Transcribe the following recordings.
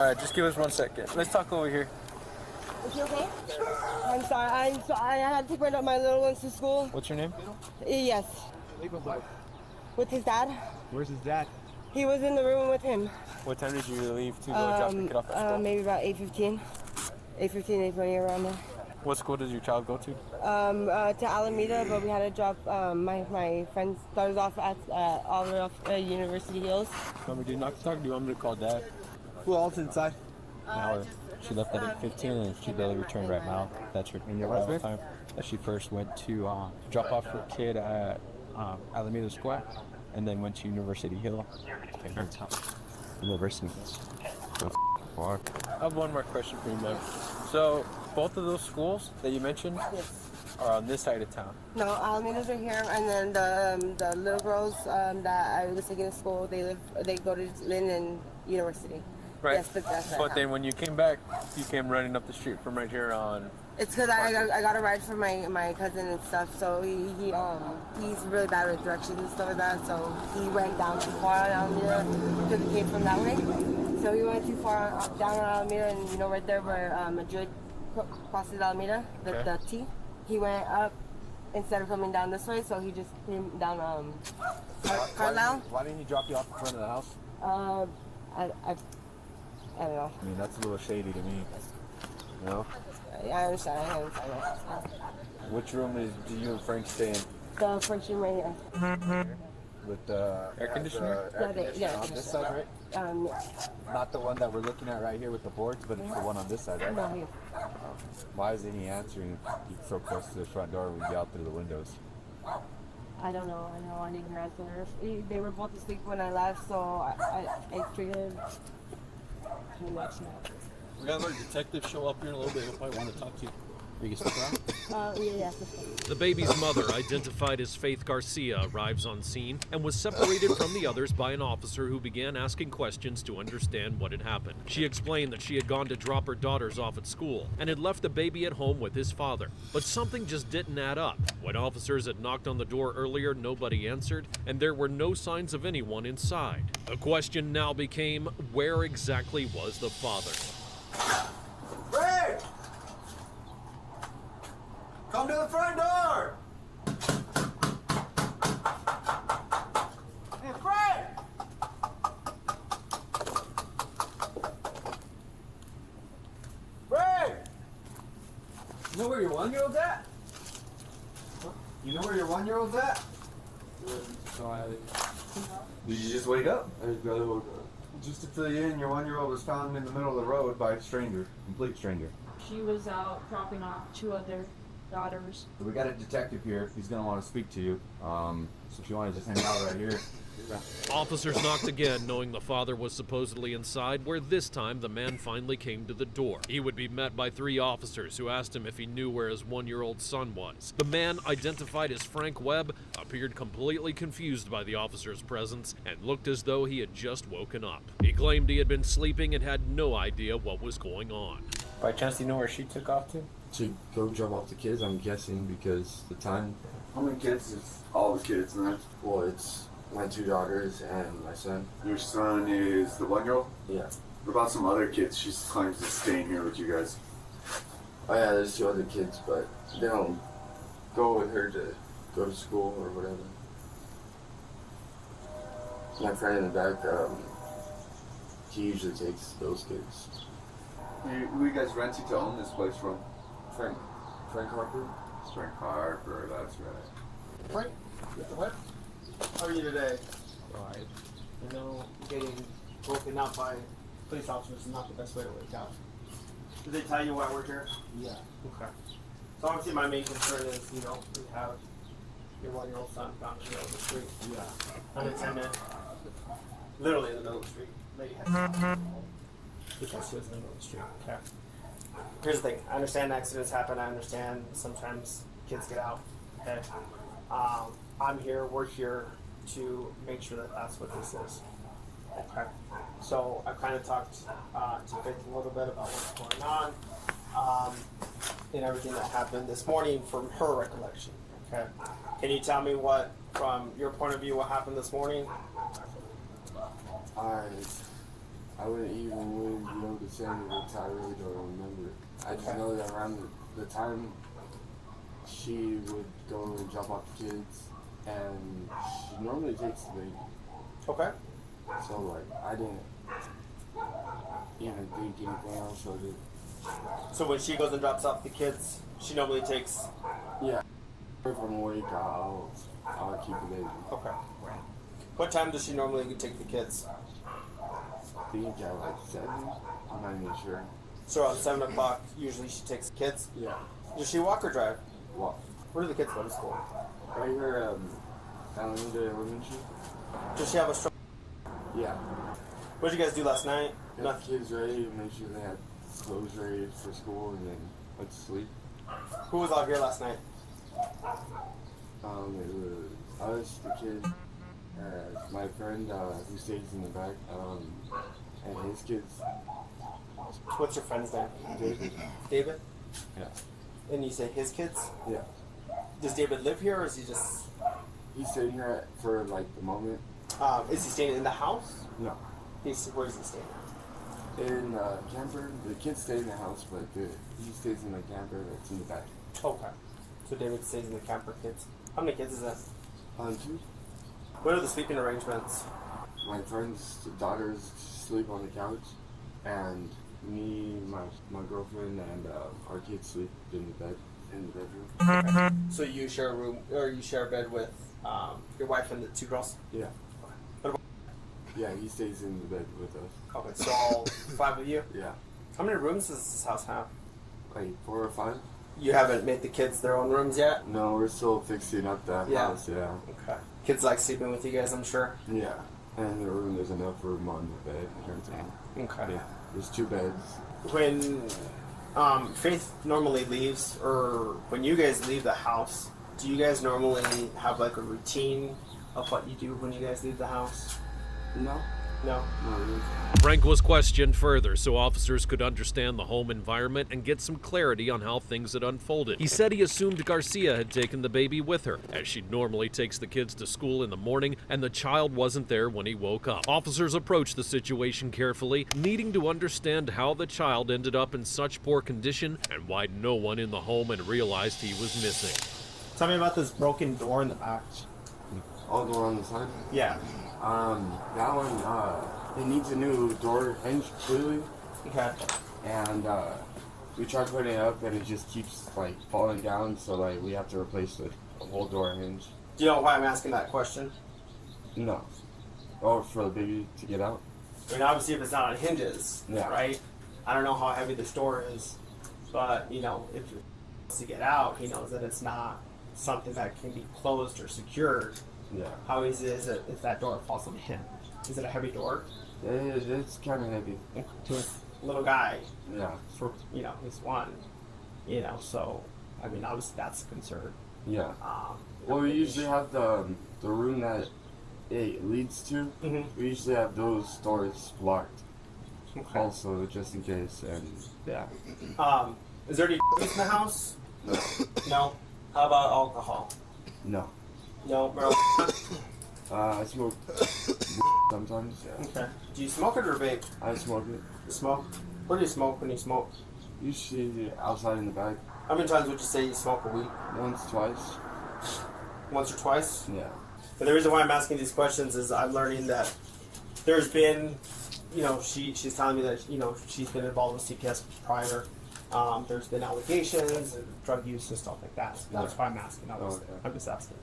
Alright, just give us 1 second. Let's talk over here. Is he okay? I'm sorry. I had to bring up my little ones to school. What's your name? Yes. With his dad. Where's his dad? He was in the room with him. What time did you leave to go drop the kid off at school? Maybe about 8:15. 8:15, 8:20, around there. What school does your child go to? To Alameda, but we had to drop my friend's daughters off at all the way off University Hills. Do you want me to knock the talk? Do you want me to call Dad? Who else inside? Now she left at 8:15 and she barely returned right now. That's her arrival time. That she first went to drop off her kid at Alameda Square, and then went to University Hill. University. I have one more question for you, ma'am. So, both of those schools that you mentioned are on this side of town. No, Alameda's are here, and then the little girls that I was taking to school, they go to Linden University. Right. Yes, but that's But then when you came back, you came running up the street from right here on. It's because I got a ride from my cousin and stuff, so he's really bad with directions and stuff like that, so he went down too far on Alameda because he came from that way. So he went too far down on Alameda, and right there where Madrid crosses Alameda, the T, he went up instead of coming down this way, so he just came down Carlisle. Why didn't he drop you off in front of the house? I don't know. I mean, that's a little shady to me. No? I understand. Which room do you and Frank stay in? The French room right here. With the Air conditioner? Yeah. On this side, right? Not the one that we're looking at right here with the boards, but it's the one on this side, right? No, here. Why isn't he answering if he's so close to the front door we out through the windows? I don't know. I didn't answer. They were both asleep when I left, so I treated. We're gonna let a detective show up here in a little bit. He'll probably want to talk to you. You can stick around? Yeah. The baby's mother, identified as Faith Garcia, arrives on scene and was separated from the others by an officer who began asking questions to understand what had happened. She explained that she had gone to drop her daughters off at school and had left the baby at home with his father. But something just didn't add up. When officers had knocked on the door earlier, nobody answered, and there were no signs of anyone inside. The question now became, where exactly was the father? Frank! Come to the front door! Hey, Frank! Frank! You know where your 1-year-old's at? You know where your 1-year-old's at? Did you just wake up? I just barely woke up. Just to fill you in, your 1-year-old was found in the middle of the road by a stranger, complete stranger. She was out dropping off 2 other daughters. So we got a detective here. He's gonna want to speak to you. So if you want to just hang out right here. Officers knocked again, knowing the father was supposedly inside, where this time the man finally came to the door. He would be met by 3 officers who asked him if he knew where his 1-year-old son was. The man, identified as Frank Webb, appeared completely confused by the officer's presence and looked as though he had just woken up. He claimed he had been sleeping and had no idea what was going on. By chance, do you know where she took off to? To go drop off the kids, I'm guessing, because the time. How many kids is all the kids, man? Well, it's my 2 daughters and my son. Your son is the 1-year-old? Yeah. What about some other kids? She claims to staying here with you guys. Oh yeah, there's 2 other kids, but they don't go with her to go to school or whatever. My friend in the back, he usually takes those kids. Who you guys renting to own this place from? Frank Harper. Frank Harper, that's right. Frank, what? How are you today? Alright. You know, getting broken out by police officers is not the best way to work out. Did they tell you why we're here? Yeah. Okay. So obviously my main concern is, we have your 1-year-old son found in the middle of the street. Yeah. Unattended. Literally in the middle of the street. Lady has because she was in the middle of the street. Okay. Here's the thing. I understand accidents happen. I understand sometimes kids get out. Okay. I'm here. We're here to make sure that that's what this is. Okay. So I kind of talked to Faith a little bit about what's going on and everything that happened this morning from her recollection. Okay. Can you tell me what, from your point of view, what happened this morning? I I wouldn't even know the same words. I really don't remember. I just know that around the time she would go and drop off the kids, and she normally takes the baby. Okay. So like I didn't even think anything else of it. So when she goes and drops off the kids, she normally takes. Yeah. If I'm awake, I'll keep the baby. Okay. What time does she normally take the kids? I think at like 7. I'm not even sure. So around 7 o'clock, usually she takes the kids. Yeah. Does she walk or drive? Walk. Where do the kids go to school? Right here, Alameda Elementary. Does she have a strong? Yeah. What did you guys do last night? Got the kids ready, make sure they had clothes ready for school, and then went to sleep. Who was out here last night? It was us, the kids, my friend who stays in the back, and his kids. What's your friend's name? David. David? Yeah. And you say his kids? Yeah. Does David live here, or is he just? He's staying here for like the moment. Is he staying in the house? No. Where is he staying? In camper. The kids stay in the house, but he stays in the camper that's in the back. Okay. So David stays in the camper. Kids. How many kids is that? 2. What are the sleeping arrangements? My friend's daughters sleep on the couch, and me, my girlfriend, and our kids sleep in the bedroom. So you share a room, or you share a bed with your wife and the 2 girls? Yeah. What about? Yeah, he stays in the bed with us. Okay, so all 5 of you? Yeah. How many rooms does this house have? Like 4 or 5? You haven't made the kids their own rooms yet? No, we're still fixing up that house, yeah. Okay. Kids like sleeping with you guys, I'm sure? Yeah. And the room, there's enough room on the bed and everything. Okay. Yeah. There's 2 beds. When Faith normally leaves, or when you guys leave the house, do you guys normally have like a routine of what you do when you guys leave the house? No. No? Not really. Frank was questioned further so officers could understand the home environment and get some clarity on how things had unfolded. He said he assumed Garcia had taken the baby with her, as she normally takes the kids to school in the morning and the child wasn't there when he woke up. Officers approached the situation carefully, needing to understand how the child ended up in such poor condition and why no one in the home had realized he was missing. Tell me about this broken door in the back. All the way on the side? Yeah. That one, it needs a new door hinge, clearly. Okay. And, we tried putting it up, and it just keeps, like, falling down, so, like, we have to replace the whole door hinge. Do you know why I'm asking that question? No. Oh, for the baby to get out? I mean, obviously, if it's not on hinges, Yeah. right? I don't know how heavy this door is, but, you know, if it wants to get out, he knows that it's not something that can be closed or secured. Yeah. How easy is it if that door falls on him? Is it a heavy door? It's kind of heavy. To a little guy, Yeah. for, you know, he's 1, you know, so, I mean, obviously that's a concern. Yeah. Well, we usually have the room that it leads to. Mhm. We usually have those doors locked. Okay. Also, just in case, and yeah. Is there any in the house? No. No? How about alcohol? No. No, marijuana? I smoke sometimes, yeah. Okay. Do you smoke it or vape? I smoke it. You smoke? Where do you smoke when you smoke? Usually outside in the back. How many times would you say you smoke a week? Once, twice. Once or twice? Yeah. And the reason why I'm asking these questions is I'm learning that there's been, you know, she's telling me that, you know, she's been involved with CPS prior. There's been allegations and drug use and stuff like that. So that's why I'm asking. Obviously. Okay. I'm just asking.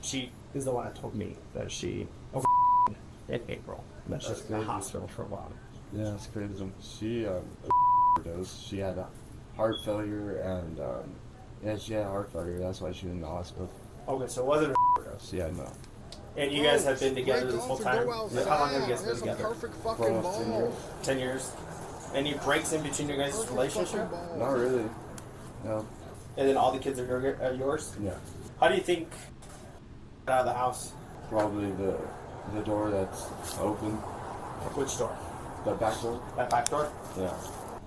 She is the one that told me that she in April. That she's in the hospital for a while. Yeah, it's crazy. She overdosed. She had a heart failure, and yeah, she had heart failure. That's why she was in the hospital. Okay, so it wasn't Overdose. Yeah, no. And you guys have been together this whole time? Yeah. How long have you guys been together? For 10 years. 10 years. Any breaks in between your guys' relationship? Not really. No. And then all the kids are yours? Yeah. How do you think out of the house? Probably the door that's open. Which door? The back door. That back door? Yeah.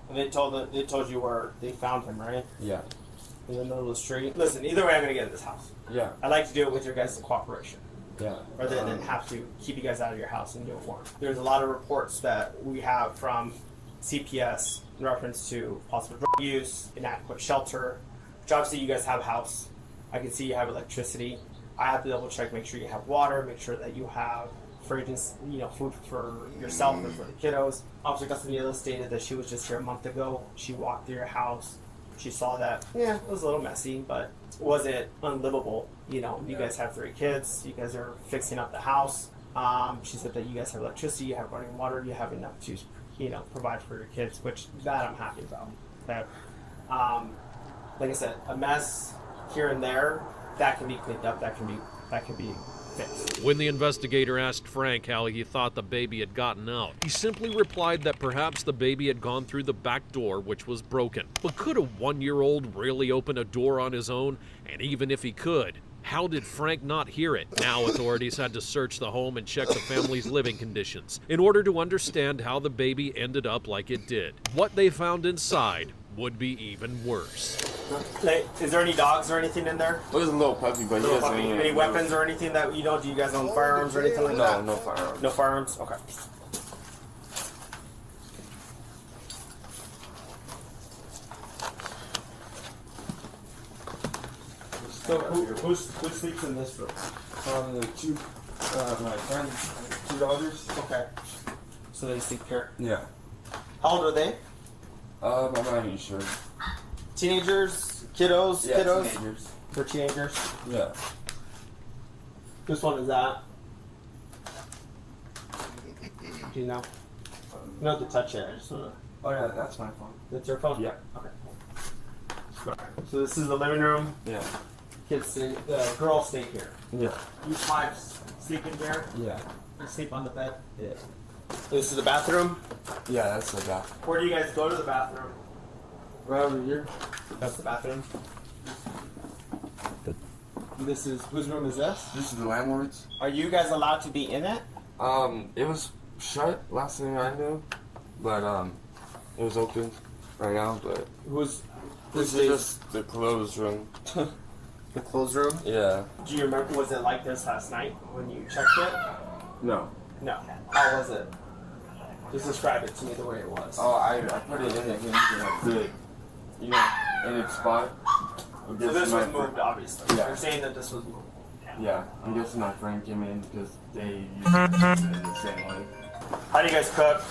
And they told you where they found him, right? Yeah. In the middle of the street. Listen, either way, I'm gonna get in this house. Yeah. I'd like to do it with your guys' cooperation. Yeah. rather than have to keep you guys out of your house and do it warm. There's a lot of reports that we have from CPS in reference to possible drug use, inadequate shelter, which obviously you guys have a house. I can see you have electricity. I have to double check, make sure you have water, make sure that you have fridge and food for yourself and for the kiddos. Officer Castaneda stated that she was just here a month ago. She walked through your house. She saw that, yeah, it was a little messy, but was it unlivable? You guys have 3 kids. You guys are fixing up the house. She said that you guys have electricity, you have running water, you have enough to, provide for your kids, which that I'm happy about. Okay. Like I said, a mess here and there, that can be cleaned up, that can be fixed. When the investigator asked Frank how he thought the baby had gotten out, he simply replied that perhaps the baby had gone through the back door, which was broken. But could a 1-year-old really open a door on his own? And even if he could, how did Frank not hear it? Now authorities had to search the home and check the family's living conditions in order to understand how the baby ended up like it did. What they found inside would be even worse. Is there any dogs or anything in there? There's a little puppy, but he doesn't any weapons or anything that do you guys own firearms or anything like that? No firearms. No firearms? Okay. So who sleeps in this room? The 2, my friends, 2 daughters. Okay. So they sleep here. Yeah. How old are they? I'm not even sure. Teenagers, kiddos, Yeah, kiddos. teenagers. They're teenagers. Yeah. Which one is that? Do you know? You don't have to touch it. I just wanna. Oh yeah, that's my phone. That's your phone? Yeah. Okay. So this is the living room. Yeah. Kids stay, girls stay here. Yeah. You 5 sleep in here. Yeah. You sleep on the bed. Yeah. This is the bathroom. Yeah, that's the bath. Where do you guys go to the bathroom? Right over here. That's the bathroom. This is whose room is this? This is the landlord's. Are you guys allowed to be in it? It was shut last thing I knew, but it was open right now. But this is just the clothes room. The clothes room? Yeah. Do you remember? Was it like this last night when you checked it? No. No. How was it? Just describe it to me the way it was. Oh, I put it in the hinge and I put it, in its spot. So this was moved, obviously. Yeah. You're saying that this was moved. Yeah. I'm guessing my friend came in because they used it in the same way. How do you guys cook?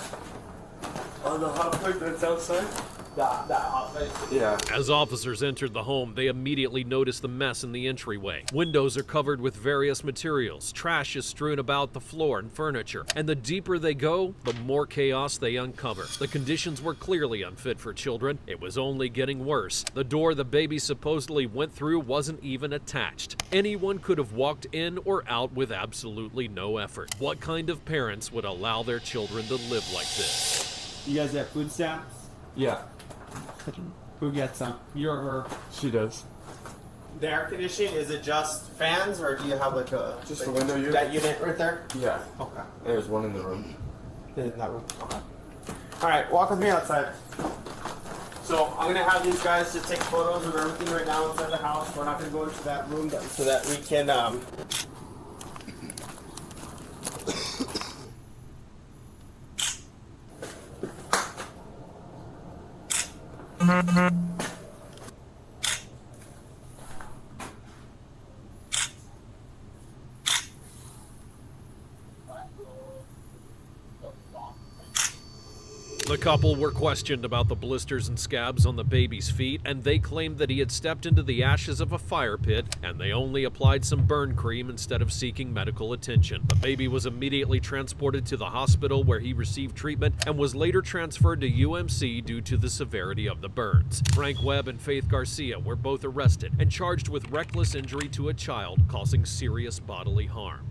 On the hot plate that's outside? That hot plate? Yeah. As officers entered the home, they immediately noticed the mess in the entryway. Windows are covered with various materials, trash is strewn about the floor and furniture, and the deeper they go, the more chaos they uncover. The conditions were clearly unfit for children. It was only getting worse. The door the baby supposedly went through wasn't even attached. Anyone could have walked in or out with absolutely no effort. What kind of parents would allow their children to live like this? You guys have food stamps? Yeah. Who gets them? You or her? She does. The air conditioning, is it just fans or do you have like a... Just a window unit? That unit right there? Yeah. Okay. There's one in the room. In that room. Okay. Alright, walk with me outside. So I'm gonna have these guys just take photos of everything right now inside the house. We're not gonna go into that room so that we can The couple were questioned about the blisters and scabs on the baby's feet, and they claimed that he had stepped into the ashes of a fire pit, and they only applied some burn cream instead of seeking medical attention. The baby was immediately transported to the hospital where he received treatment and was later transferred to UMC due to the severity of the burns. Frank Webb and Faith Garcia were both arrested and charged with reckless injury to a child causing serious bodily harm.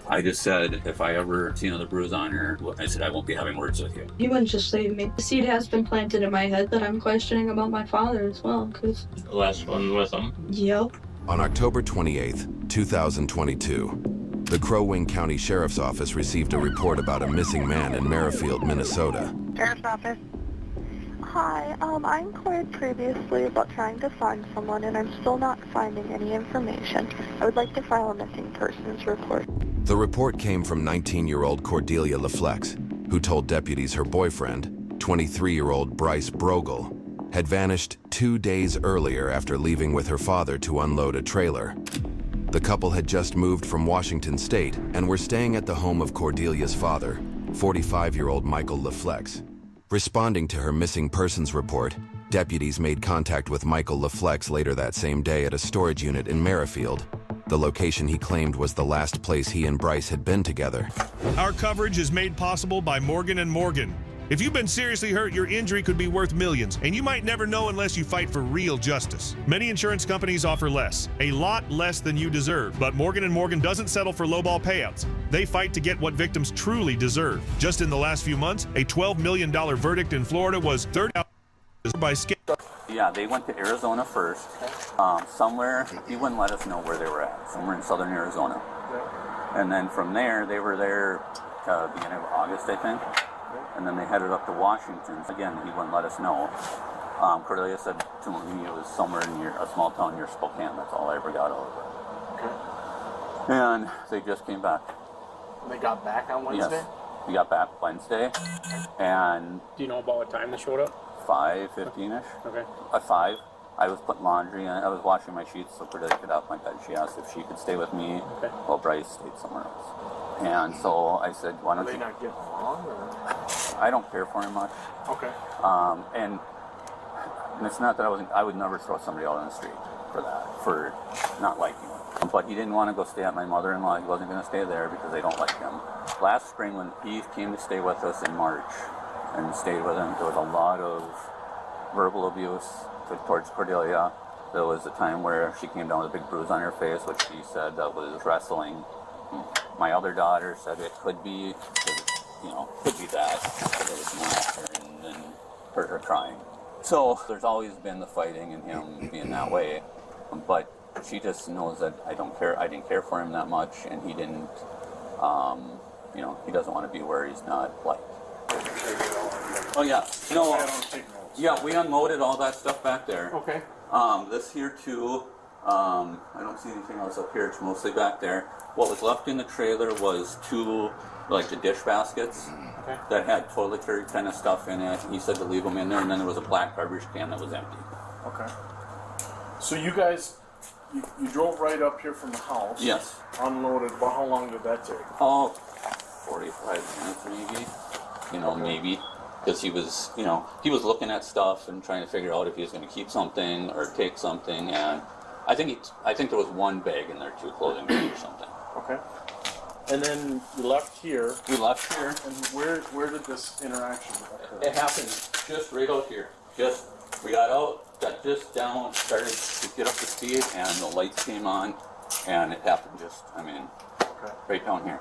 I just said, if I ever see another bruise on her, I said, I won't be having words with you. You wouldn't just save me. The seed has been planted in my head that I'm questioning about my father as well, because... The last one with him? Yep. On October 28th, 2022, the Crow Wing County Sheriff's Office received a report about a missing man in Merrifield, Minnesota. Sheriff's Office. Hi, I inquired previously about trying to find someone, and I'm still not finding any information. I would like to file a missing persons report. The report came from 19-year-old Cordelia LaFlex, who told deputies her boyfriend, 23-year-old Bryce Brogel, had vanished 2 days earlier after leaving with her father to unload a trailer. The couple had just moved from Washington State and were staying at the home of Cordelia's father, 45-year-old Michael LaFlex. Responding to her missing persons report, deputies made contact with Michael LaFlex later that same day at a storage unit in Merrifield, the location he claimed was the last place he and Bryce had been together. Our coverage is made possible by Morgan & Morgan. If you've been seriously hurt, your injury could be worth millions, and you might never know unless you fight for real justice. Many insurance companies offer less, a lot less than you deserve, but Morgan & Morgan doesn't settle for lowball payouts. They fight to get what victims truly deserve. Just in the last few months, a $12 million verdict in Florida was 30 by scam. Yeah, they went to Arizona first. Somewhere, he wouldn't let us know where they were at, somewhere in southern Arizona. And then from there, they were there beginning of August, I think. And then they headed up to Washington. Again, he wouldn't let us know. Cordelia said to me it was somewhere near a small town near Spokane. That's all I ever got out of it. Okay. And they just came back. They got back on Wednesday? Yes. We got back Wednesday. And Do you know about what time they showed up? 5:15ish. Okay. At 5. I was putting laundry in. I was washing my sheets so Cordelia could out my bed. She asked if she could stay with me while Bryce stayed somewhere else. And so I said, why don't you... Are they not getting along? Or? I don't care for him much. Okay. And it's not that I would never throw somebody out on the street for that, for not liking him. But he didn't want to go stay at my mother-in-law. He wasn't going to stay there because they don't like him. Last spring when he came to stay with us in March and stayed with him, there was a lot of verbal abuse towards Cordelia. There was a time where she came down with a big bruise on her face, which she said that was wrestling. My other daughter said it could be, could be that. But it was not, and then heard her crying. So there's always been the fighting and him being that way. But she just knows that I don't care. I didn't care for him that much, and he didn't. He doesn't want to be where he's not liked. Oh yeah, no. Yeah, we unloaded all that stuff back there. Okay. This here too. I don't see anything else up here. It's mostly back there. What was left in the trailer was 2, like the dish baskets that had toiletry kind of stuff in it. He said to leave them in there, and then there was a black garbage can that was empty. Okay. So you guys, you drove right up here from the house. Yes. Unloaded. Well, how long did that take? Oh, 45 minutes maybe. Maybe. Because he was looking at stuff and trying to figure out if he was going to keep something or take something, and I think there was one bag in there too, clothing bag or something. Okay. And then you left here. We left here. And where did this interaction occur? It happened just right out here. We got out, got just down, started to get up to speed, and the lights came on, and it happened right down here.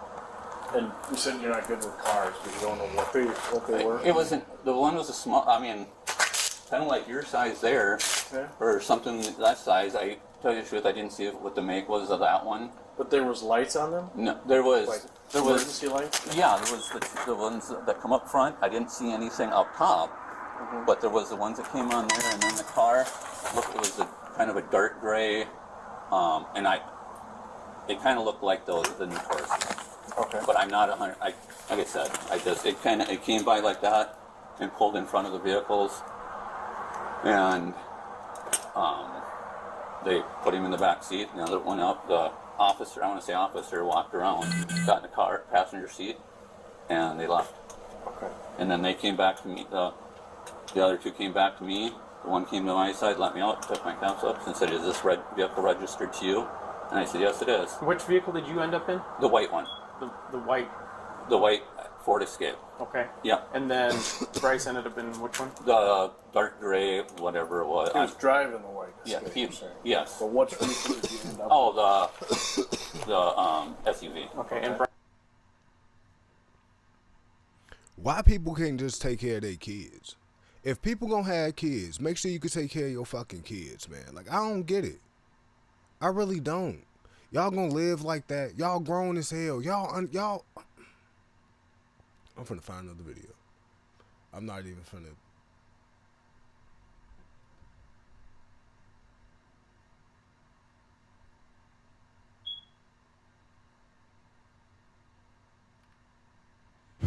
And you said you're not good with cars, but you don't know what they were? It wasn't, the one was a small, kind of like your size there, or something that size. I tell you the truth, I didn't see what the make was of that one. But there was lights on them? No, there was emergency lights? Yeah, there was the ones that come up front. I didn't see anything up top, but there was the ones that came on there, and then the car. It was kind of a dark gray, and it kind of looked like the new Taurus. Okay. But I'm not 100. Like I said, it came by like that and pulled in front of the vehicles, and they put him in the back seat. And the other one up, the officer walked around, got in the car passenger seat, and they left. Okay. And then they came back to me. The other 2 came back to me. The one came to my side, let me out, took my caps up, and said, "Is this vehicle registered to you?" And I said, "Yes, it is." Which vehicle did you end up in? The white one. The white. The white Ford Escape. Okay. Yeah. And then Bryce ended up in which one? The dark gray, whatever it was. He was driving the white Escape. Yeah. Yes. But what vehicle did you end up? Oh, the SUV. Okay. And why people can't just take care of their kids? If people gonna have kids, make sure you can take care of your fucking kids, man. Like, I don't get it. I really don't. Y'all gonna live like that? Y'all grown as hell. Y'all. I'm finna find another video. I'm not even finna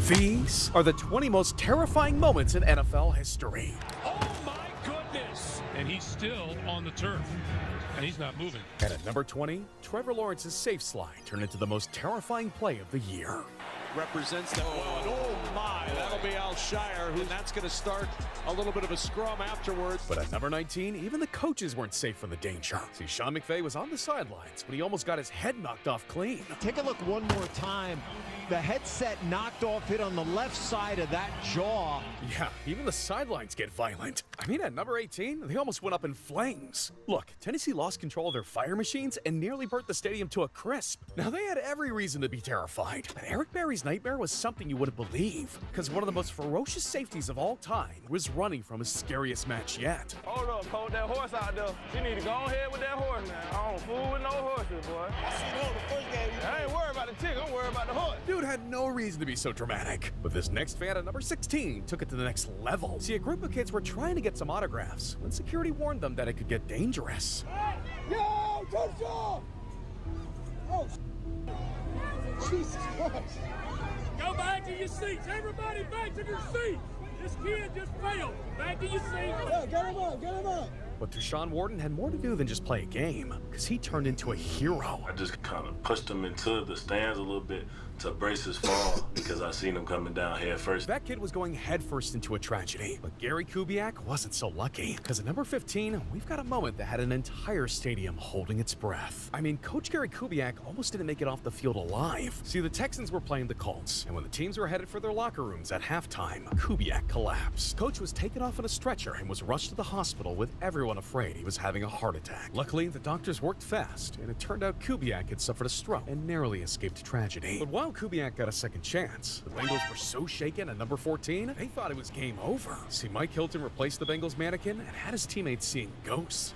These are the 20 most terrifying moments in NFL history. Oh my goodness! And he's still on the turf. And he's not moving. And at number 20, Trevor Lawrence's safe slide turned into the most terrifying play of the year. Represents that well. And oh my, that'll be Alshire, who that's going to start a little bit of a scrum afterwards. But at number 19, even the coaches weren't safe from the danger. See, Sean McVay was on the sidelines, but he almost got his head knocked off clean. Take a look one more time. The headset knocked off, hit on the left side of that jaw. Yeah, even the sidelines get violent. I mean, at number 18, they almost went up in flames. Look, Tennessee lost control of their fire machines and nearly burnt the stadium to a crisp. Now, they had every reason to be terrified. But Eric Berry's nightmare was something you wouldn't believe, because one of the most ferocious safeties of all time was running from his scariest match yet. Hold up, Cole, that horse out there. You need to go ahead with that horse, man. I don't fool with no horses, boy. I seen her the first game. I ain't worried about the tick, I'm worried about the horse. Dude had no reason to be so dramatic. But this next fan at number 16 took it to the next level. See, a group of kids were trying to get some autographs when security warned them that it could get dangerous. Yo, touchdown! Oh, Jesus Christ. Go back to your seats. Everybody back to their seats. This kid just failed. Back to your seats. Yeah, get him up, get him up. But Deshaun Warden had more to do than just play a game, because he turned into a hero. I just kind of pushed him into the stands a little bit to brace his fall because I seen him coming down head first. That kid was going headfirst into a tragedy, but Gary Kubiak wasn't so lucky, because at number 15, we've got a moment that had an entire stadium holding its breath. I mean, Coach Gary Kubiak almost didn't make it off the field alive. See, the Texans were playing the Colts, and when the teams were headed for their locker rooms at halftime, Kubiak collapsed. Coach was taken off on a stretcher and was rushed to the hospital with everyone afraid he was having a heart attack. Luckily, the doctors worked fast, and it turned out Kubiak had suffered a stroke and narrowly escaped tragedy. But while Kubiak got a second chance, the Bengals were so shaken at number 14, they thought it was game over. See, Mike Hilton replaced the Bengals mannequin and had his teammates seeing ghosts.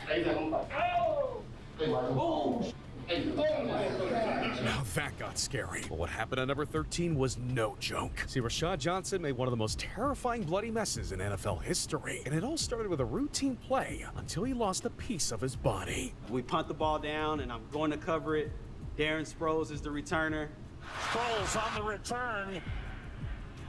Now that got scary. But what happened at number 13 was no joke. See, Rashad Johnson made one of the most terrifying bloody messes in NFL history. And it all started with a routine play until he lost a piece of his body. We punt the ball down, and I'm going to cover it. Darren Sproles is the returner. Sproles on the return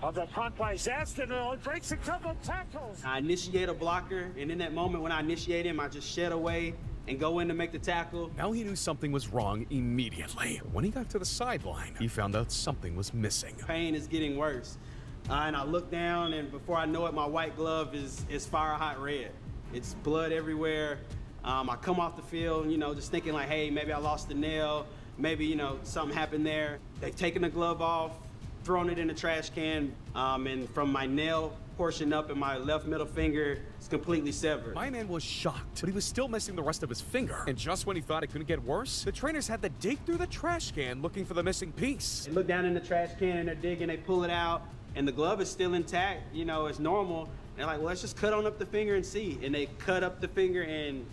of the punt by Zastin. It breaks a couple tackles. I initiate a blocker, and in that moment when I initiate him, I just shed away and go in to make the tackle. Now he knew something was wrong immediately. When he got to the sideline, he found out something was missing. Pain is getting worse. And I look down, and before I know it, my white glove is fire hot red. It's blood everywhere. I come off the field, just thinking like, hey, maybe I lost the nail. Maybe, something happened there. They've taken the glove off, thrown it in the trash can, and from my nail portion up in my left middle finger, it's completely severed. My man was shocked, but he was still missing the rest of his finger. And just when he thought it couldn't get worse, the trainers had to dig through the trash can looking for the missing piece. They look down in the trash can and they're digging, they pull it out, and the glove is still intact, it's normal. And they're like, well, let's just cut on up the finger and see. And they cut up the finger and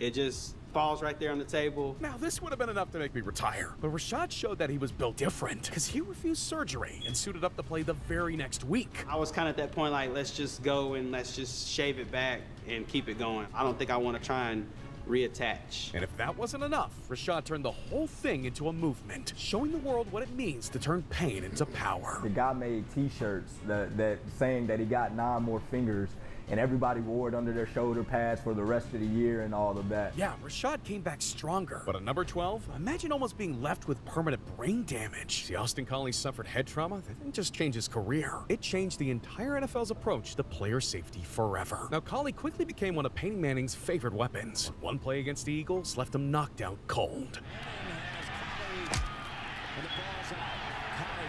it just falls right there on the table. Now, this would have been enough to make me retire, but Rashad showed that he was built different, because he refused surgery and suited up to play the very next week. I was kind of at that point like, let's just go and let's just shave it back and keep it going. I don't think I want to try and reattach. And if that wasn't enough, Rashad turned the whole thing into a movement, showing the world what it means to turn pain into power. The guy made t-shirts that saying that he got 9 more fingers, and everybody wore it under their shoulder pads for the rest of the year and all of that. Yeah, Rashad came back stronger. But at number 12, imagine almost being left with permanent brain damage. See, Austin Collie suffered head trauma that didn't just change his career. It changed the entire NFL's approach to player safety forever. Now, Collie quickly became one of Peyton Manning's favorite weapons. One play against the Eagles left him knocked out cold.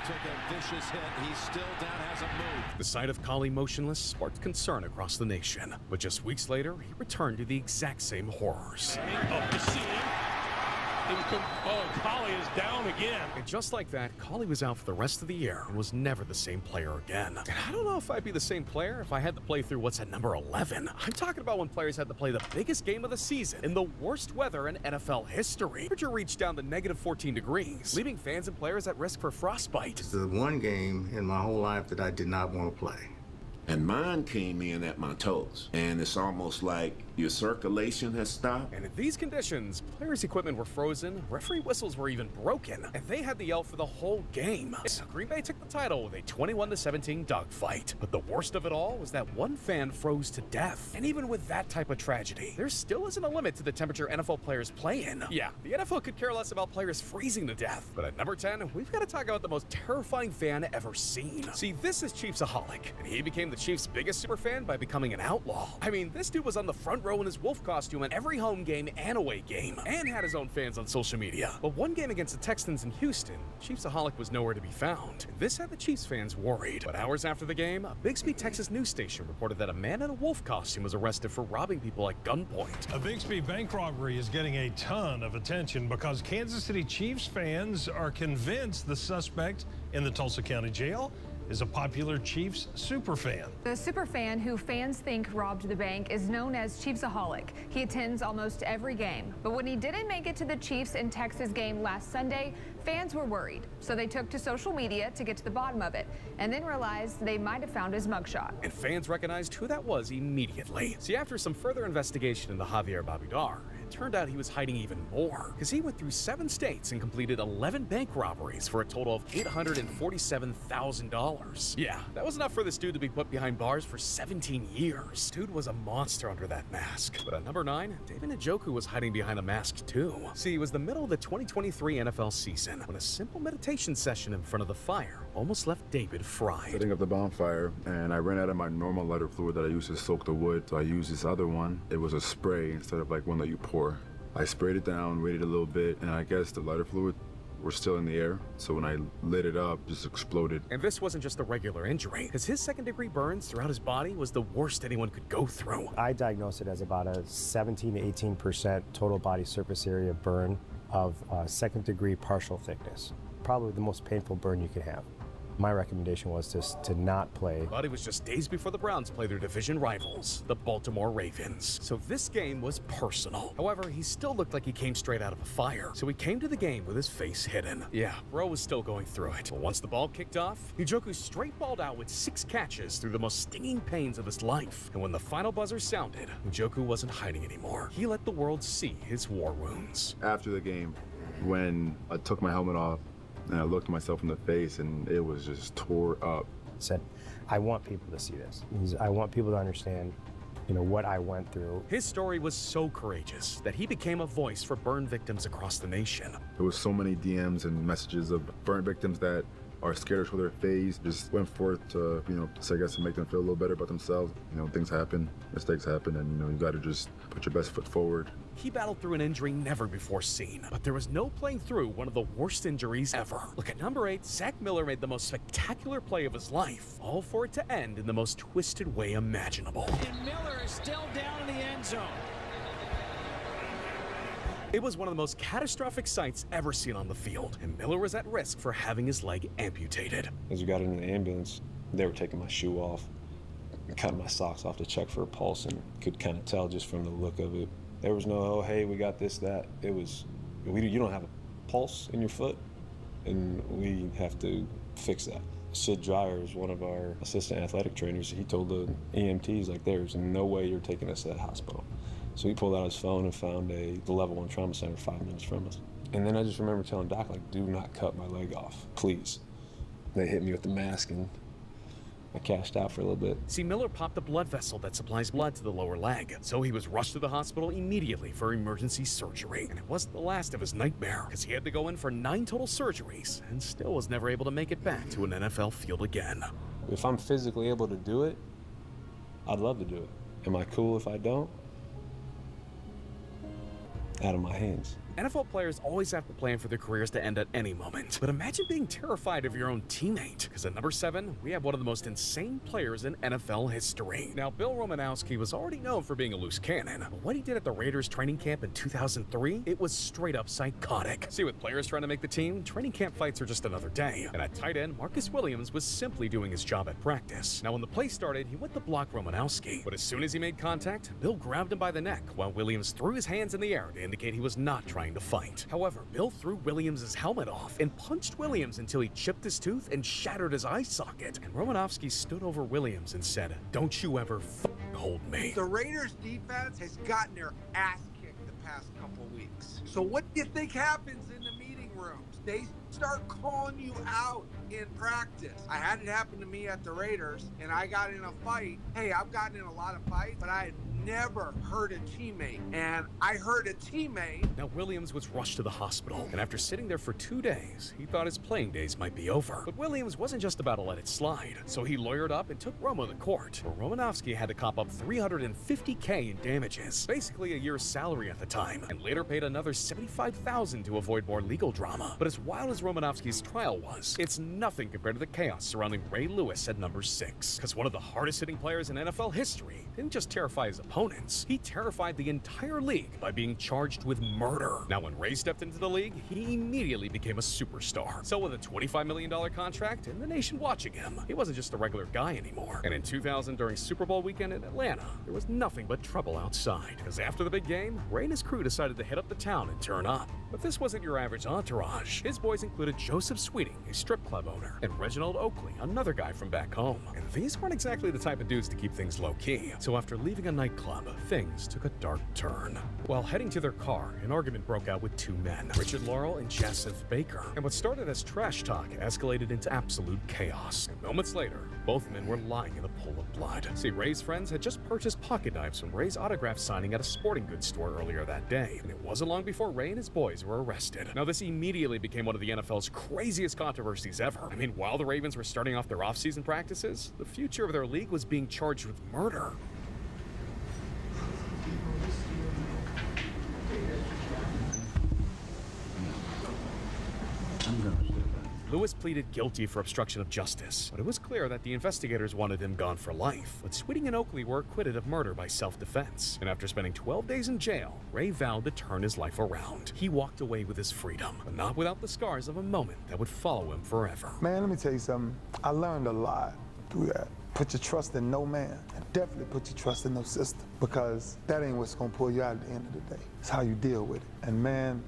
Took a vicious hit. He's still down, hasn't moved. The sight of Collie motionless sparked concern across the nation. But just weeks later, he returned to the exact same horrors. Up the seam. Oh, Collie is down again. And just like that, Collie was out for the rest of the year and was never the same player again. And I don't know if I'd be the same player if I had to play through what's at number 11. I'm talking about when players had to play the biggest game of the season in the worst weather in NFL history. Temperature reached down to negative 14 degrees, leaving fans and players at risk for frostbite. It's the one game in my whole life that I did not want to play. And mine came in at my toes. And it's almost like Your circulation has stopped. And in these conditions, players' equipment were frozen, referee whistles were even broken, and they had to yell for the whole game. So Green Bay took the title with a 21-17 dogfight. But the worst of it all was that one fan froze to death. And even with that type of tragedy, there still isn't a limit to the temperature NFL players play in. Yeah, the NFL could care less about players freezing to death. But at number 10, we've got to talk about the most terrifying fan ever seen. See, this is Chiefsaholic, and he became the Chiefs' biggest superfan by becoming an outlaw. I mean, this dude was on the front row in his wolf costume at every home game and away game, and had his own fans on social media. But one game against the Texans in Houston, Chiefsaholic was nowhere to be found. This had the Chiefs fans worried. But hours after the game, a Bixby, Texas news station reported that a man in a wolf costume was arrested for robbing people at gunpoint. A Bixby bank robbery is getting a ton of attention because Kansas City Chiefs fans are convinced the suspect in the Tulsa County Jail is a popular Chiefs superfan. The superfan who fans think robbed the bank is known as Chiefsaholic. He attends almost every game. But when he didn't make it to the Chiefs and Texas game last Sunday, fans were worried. So they took to social media to get to the bottom of it, and then realized they might have found his mugshot. And fans recognized who that was immediately. See, after some further investigation into Javier Babidar, it turned out he was hiding even more, because he went through 7 states and completed 11 bank robberies for a total of $847,000. Yeah, that was enough for this dude to be put behind bars for 17 years. Dude was a monster under that mask. But at number 9, David Njoku was hiding behind a mask too. See, it was the middle of the 2023 NFL season when a simple meditation session in front of the fire almost left David fried. Setting up the bonfire, and I ran out of my normal lighter fluid that I used to soak the wood, so I used this other one. It was a spray instead of like one that you pour. I sprayed it down, waited a little bit, and I guess the lighter fluid were still in the air, so when I lit it up, it just exploded. And this wasn't just a regular injury, because his second-degree burns throughout his body was the worst anyone could go through. I diagnosed it as about a 17 to 18% total body surface area burn of second-degree partial thickness. Probably the most painful burn you could have. My recommendation was to not play. But it was just days before the Browns played their division rivals, the Baltimore Ravens. So this game was personal. However, he still looked like he came straight out of a fire. So he came to the game with his face hidden. Yeah, bro was still going through it. But once the ball kicked off, Njoku straight balled out with 6 catches through the most stinging pains of his life. And when the final buzzer sounded, Njoku wasn't hiding anymore. He let the world see his war wounds. After the game, when I took my helmet off, and I looked myself in the face, and it was just tore up. Said, I want people to see this. I want people to understand, what I went through. His story was so courageous that he became a voice for burn victims across the nation. There was so many DMs and messages of burn victims that are scared to show their face, just went forth to, I guess to make them feel a little better about themselves. Things happen, mistakes happen, and you got to just put your best foot forward. He battled through an injury never before seen, but there was no playing through one of the worst injuries ever. Look at number 8, Zach Miller made the most spectacular play of his life, all for it to end in the most twisted way imaginable. And Miller is still down in the end zone. It was one of the most catastrophic sights ever seen on the field, and Miller was at risk for having his leg amputated. As we got into the ambulance, they were taking my shoe off, cutting my socks off to check for a pulse, and could kind of tell just from the look of it. There was no, oh, hey, we got this, that. It was, you don't have a pulse in your foot, and we have to fix that. Sid Dreyer is one of our assistant athletic trainers. He told the EMTs, like, there's no way you're taking us to that hospital. So he pulled out his phone and found the level 1 trauma center 5 minutes from us. And then I just remember telling Doc, like, do not cut my leg off, please. They hit me with the mask, and I cashed out for a little bit. See, Miller popped a blood vessel that supplies blood to the lower leg, so he was rushed to the hospital immediately for emergency surgery. And it wasn't the last of his nightmare, because he had to go in for 9 total surgeries and still was never able to make it back to an NFL field again. If I'm physically able to do it, I'd love to do it. Am I cool if I don't? Out of my hands. NFL players always have to plan for their careers to end at any moment. But imagine being terrified of your own teammate. Because at number 7, we have one of the most insane players in NFL history. Now, Bill Romanowski was already known for being a loose cannon. But what he did at the Raiders training camp in 2003, it was straight up psychotic. See, with players trying to make the team, training camp fights are just another day. And at tight end, Marcus Williams was simply doing his job at practice. Now, when the play started, he went to block Romanowski. But as soon as he made contact, Bill grabbed him by the neck while Williams threw his hands in the air to indicate he was not trying trying to fight. However, Bill threw Williams' helmet off and punched Williams until he chipped his tooth and shattered his eye socket. And Romanofsky stood over Williams and said, "Don't you ever hold me." The Raiders defense has gotten their ass kicked the past couple weeks. So what do you think happens in the meeting rooms? They start calling you out in practice. I had it happen to me at the Raiders, and I got in a fight. Hey, I've gotten in a lot of fights, but I had never hurt a teammate, and I hurt a teammate. Now, Williams was rushed to the hospital, and after sitting there for 2 days, he thought his playing days might be over. But Williams wasn't just about to let it slide, so he lawyered up and took Romo to court, where Romanofsky had to cop up $350K in damages, basically a year's salary at the time, and later paid another $75,000 to avoid more legal drama. But as wild as Romanofsky's trial was, it's nothing compared to the chaos surrounding Ray Lewis at number 6, because one of the hardest-hitting players in NFL history didn't just terrify his opponents, he terrified the entire league by being charged with murder. Now, when Ray stepped into the league, he immediately became a superstar. So with a $25 million contract and the nation watching him, he wasn't just a regular guy anymore. And in 2000, during Super Bowl weekend in Atlanta, there was nothing but trouble outside, because after the big game, Ray and his crew decided to hit up the town and turn up. But this wasn't your average entourage. His boys included Joseph Sweeting, a strip club owner, and Reginald Oakley, another guy from back home. And these weren't exactly the type of dudes to keep things low-key. So after leaving a nightclub, things took a dark turn. While heading to their car, an argument broke out with 2 men, Richard Laurel and Joseph Baker. And what started as trash talk escalated into absolute chaos. And moments later, both men were lying in a pool of blood. See, Ray's friends had just purchased pocket knives from Ray's autograph signing at a sporting goods store earlier that day. And it wasn't long before Ray and his boys were arrested. Now, this immediately became one of the NFL's craziest controversies ever. I mean, while the Ravens were starting off their offseason practices, the future of their league was being charged with murder. Lewis pleaded guilty for obstruction of justice, but it was clear that the investigators wanted him gone for life. But Sweeting and Oakley were acquitted of murder by self-defense, and after spending 12 days in jail, Ray vowed to turn his life around. He walked away with his freedom, but not without the scars of a moment that would follow him forever. Man, let me tell you something. I learned a lot through that. Put your trust in no man, and definitely put your trust in no system, because that ain't what's gonna pull you out at the end of the day. It's how you deal with it. And man,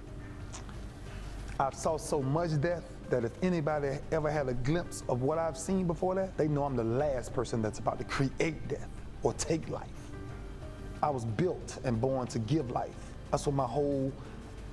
I've saw so much death that if anybody ever had a glimpse of what I've seen before that, they know I'm the last person that's about to create death or take life. I was built and born to give life. That's what my whole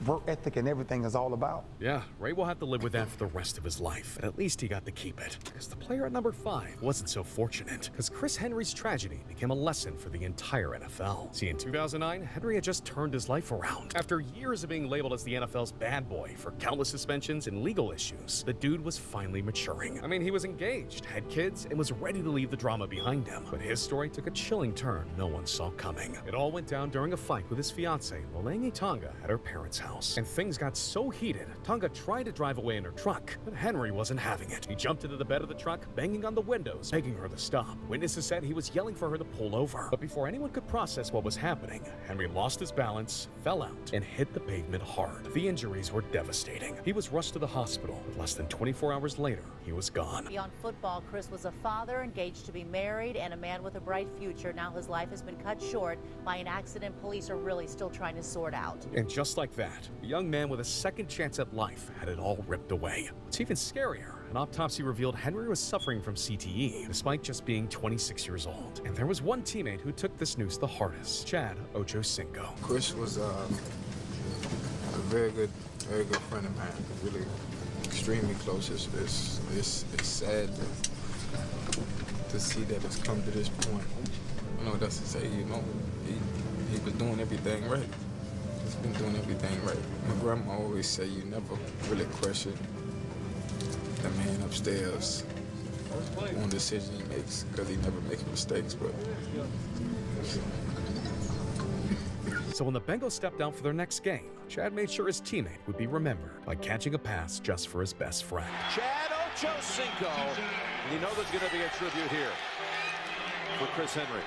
work ethic and everything is all about. Yeah, Ray will have to live with that for the rest of his life, but at least he got to keep it. Because the player at number 5 wasn't so fortunate, because Chris Henry's tragedy became a lesson for the entire NFL. See, in 2009, Henry had just turned his life around. After years of being labeled as the NFL's bad boy for countless suspensions and legal issues, the dude was finally maturing. I mean, he was engaged, had kids, and was ready to leave the drama behind him. But his story took a chilling turn no one saw coming. It all went down during a fight with his fiancée, Molengi Tonga, at her parents' house. And things got so heated, Tonga tried to drive away in her truck, but Henry wasn't having it. He jumped into the bed of the truck, banging on the windows, begging her to stop. Witnesses said he was yelling for her to pull over. But before anyone could process what was happening, Henry lost his balance, fell out, and hit the pavement hard. The injuries were devastating. He was rushed to the hospital, but less than 24 hours later, he was gone. Beyond football, Chris was a father, engaged to be married, and a man with a bright future. Now his life has been cut short by an accident police are really still trying to sort out. And just like that, a young man with a second chance at life had it all ripped away. What's even scarier, an autopsy revealed Henry was suffering from CTE, despite just being 26 years old. And there was one teammate who took this news the hardest, Chad Ochocinco. Chris was a very good friend of mine, really extremely close. It's sad to see that it's come to this point. I know that's to say, he was doing everything right. He's been doing everything right. My grandma always say you never really question the man upstairs on decision he makes, because he never makes mistakes, but... So when the Bengals stepped down for their next game, Chad made sure his teammate would be remembered by catching a pass just for his best friend. Chad Ochocinco. You know there's going to be a tribute here for Chris Henry.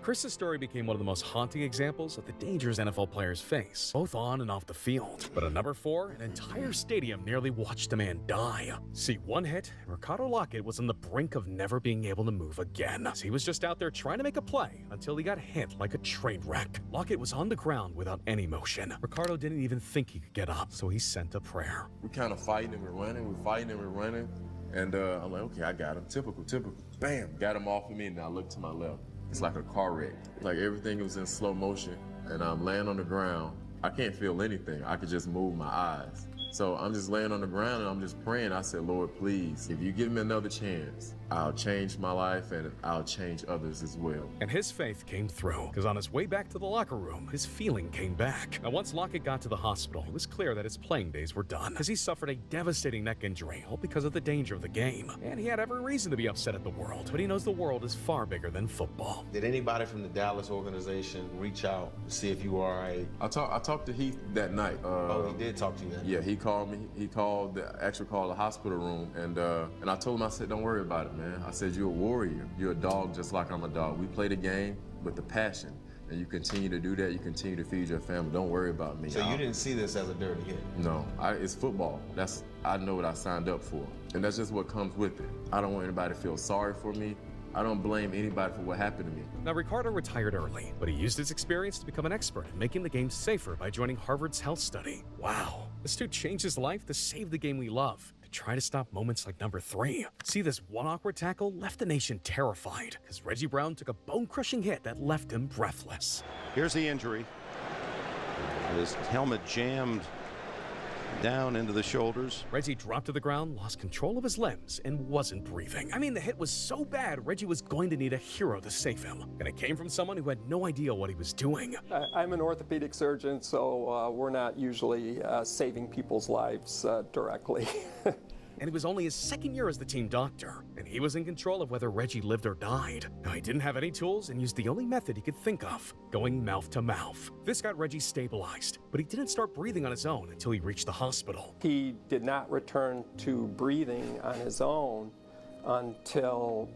Chris's story became one of the most haunting examples of the dangers NFL players face, both on and off the field. But at number 4, an entire stadium nearly watched a man die. See, one hit, and Ricardo Lockett was on the brink of never being able to move again. As he was just out there trying to make a play until he got hit like a train wreck. Lockett was on the ground without any motion. Ricardo didn't even think he could get up, so he sent a prayer. We're kind of fighting and we're running, and I'm like, okay, I got him. Typical. Bam, got him off of me, and I look to my left. It's like a car wreck. Like everything was in slow motion, and I'm laying on the ground. I can't feel anything. I could just move my eyes. So I'm just laying on the ground and I'm just praying. I said, Lord, please, if you give me another chance, I'll change my life and I'll change others as well. And his faith came through, because on his way back to the locker room, his feeling came back. Now, once Lockett got to the hospital, it was clear that his playing days were done, as he suffered a devastating neck injury, all because of the danger of the game. And he had every reason to be upset at the world, but he knows the world is far bigger than football. Did anybody from the Dallas organization reach out to see if you were all right? I talked to Heath that night. Oh, he did talk to you that night? Yeah, he called me. He called the hospital room, and I told him, I said, don't worry about it, man. I said, you're a warrior. You're a dog just like I'm a dog. We play the game with the passion, and you continue to do that. You continue to feed your family. Don't worry about me. So you didn't see this as a dirty hit? No, it's football. I know what I signed up for, and that's just what comes with it. I don't want anybody to feel sorry for me. I don't blame anybody for what happened to me. Now, Ricardo retired early, but he used his experience to become an expert in making the game safer by joining Harvard's health study. Wow. This dude changed his life to save the game we love, to try to stop moments like number 3. See, this one awkward tackle left the nation terrified, because Reggie Brown took a bone-crushing hit that left him breathless. Here's the injury. His helmet jammed down into the shoulders. Reggie dropped to the ground, lost control of his limbs, and wasn't breathing. I mean, the hit was so bad, Reggie was going to need a hero to save him. And it came from someone who had no idea what he was doing. I'm an orthopedic surgeon, so we're not usually saving people's lives directly. And it was only his second year as the team doctor, and he was in control of whether Reggie lived or died. Now, he didn't have any tools and used the only method he could think of, going mouth to mouth. This got Reggie stabilized, but he didn't start breathing on his own until he reached the hospital. He did not return to breathing on his own until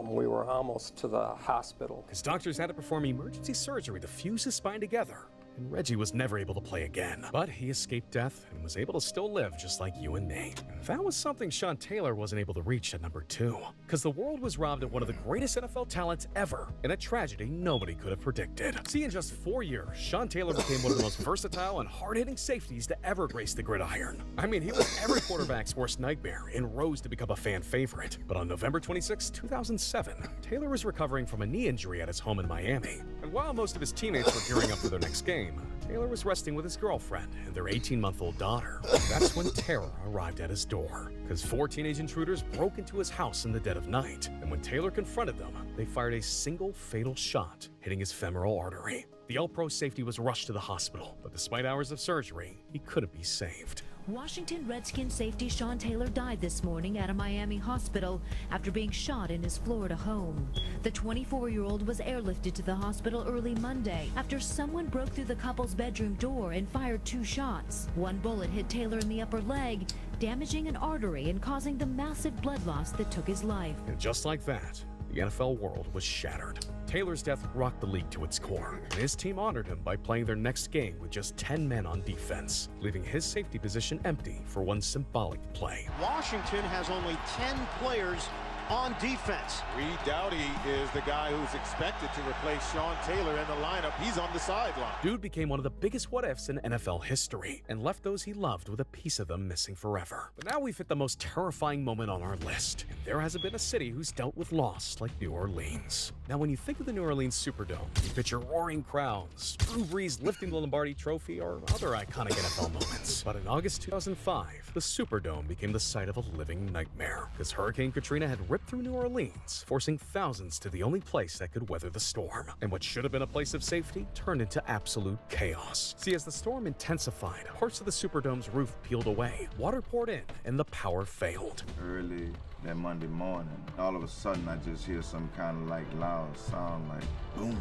we were almost to the hospital. His doctors had to perform emergency surgery to fuse his spine together, and Reggie was never able to play again. But he escaped death and was able to still live just like you and me. And that was something Sean Taylor wasn't able to reach at number 2. Because the world was robbed of one of the greatest NFL talents ever, in a tragedy nobody could have predicted. See, in just 4 years, Sean Taylor became one of the most versatile and hard-hitting safeties to ever grace the gridiron. I mean, he was every quarterback's worst nightmare and rose to become a fan favorite. But on November 26, 2007, Taylor was recovering from a knee injury at his home in Miami. And while most of his teammates were gearing up for their next game, Taylor was resting with his girlfriend and their 18-month-old daughter. That's when terror arrived at his door, because 4 teenage intruders broke into his house in the dead of night. And when Taylor confronted them, they fired a single fatal shot, hitting his femoral artery. The All-Pro safety was rushed to the hospital, but despite hours of surgery, he couldn't be saved. Washington Redskins safety Sean Taylor died this morning at a Miami hospital after being shot in his Florida home. The 24-year-old was airlifted to the hospital early Monday after someone broke through the couple's bedroom door and fired 2 shots. One bullet hit Taylor in the upper leg, damaging an artery and causing the massive blood loss that took his life. And just like that, the NFL world was shattered. Taylor's death rocked the league to its core, and his team honored him by playing their next game with just 10 men on defense, leaving his safety position empty for one symbolic play. Washington has only 10 players on defense. Reed Doughty is the guy who's expected to replace Sean Taylor in the lineup. He's on the sideline. Dude became one of the biggest what-ifs in NFL history and left those he loved with a piece of them missing forever. But now we've hit the most terrifying moment on our list, and there hasn't been a city who's dealt with loss like New Orleans. Now, when you think of the New Orleans Superdome, you picture roaring crowds, Drew Brees lifting the Lombardi Trophy, or other iconic NFL moments. But in August 2005, the Superdome became the site of a living nightmare, because Hurricane Katrina had ripped through New Orleans, forcing thousands to the only place that could weather the storm. And what should have been a place of safety turned into absolute chaos. See, as the storm intensified, parts of the Superdome's roof peeled away, water poured in, and the power failed. Early that Monday morning, all of a sudden I just hear some kind of like loud sound like boom.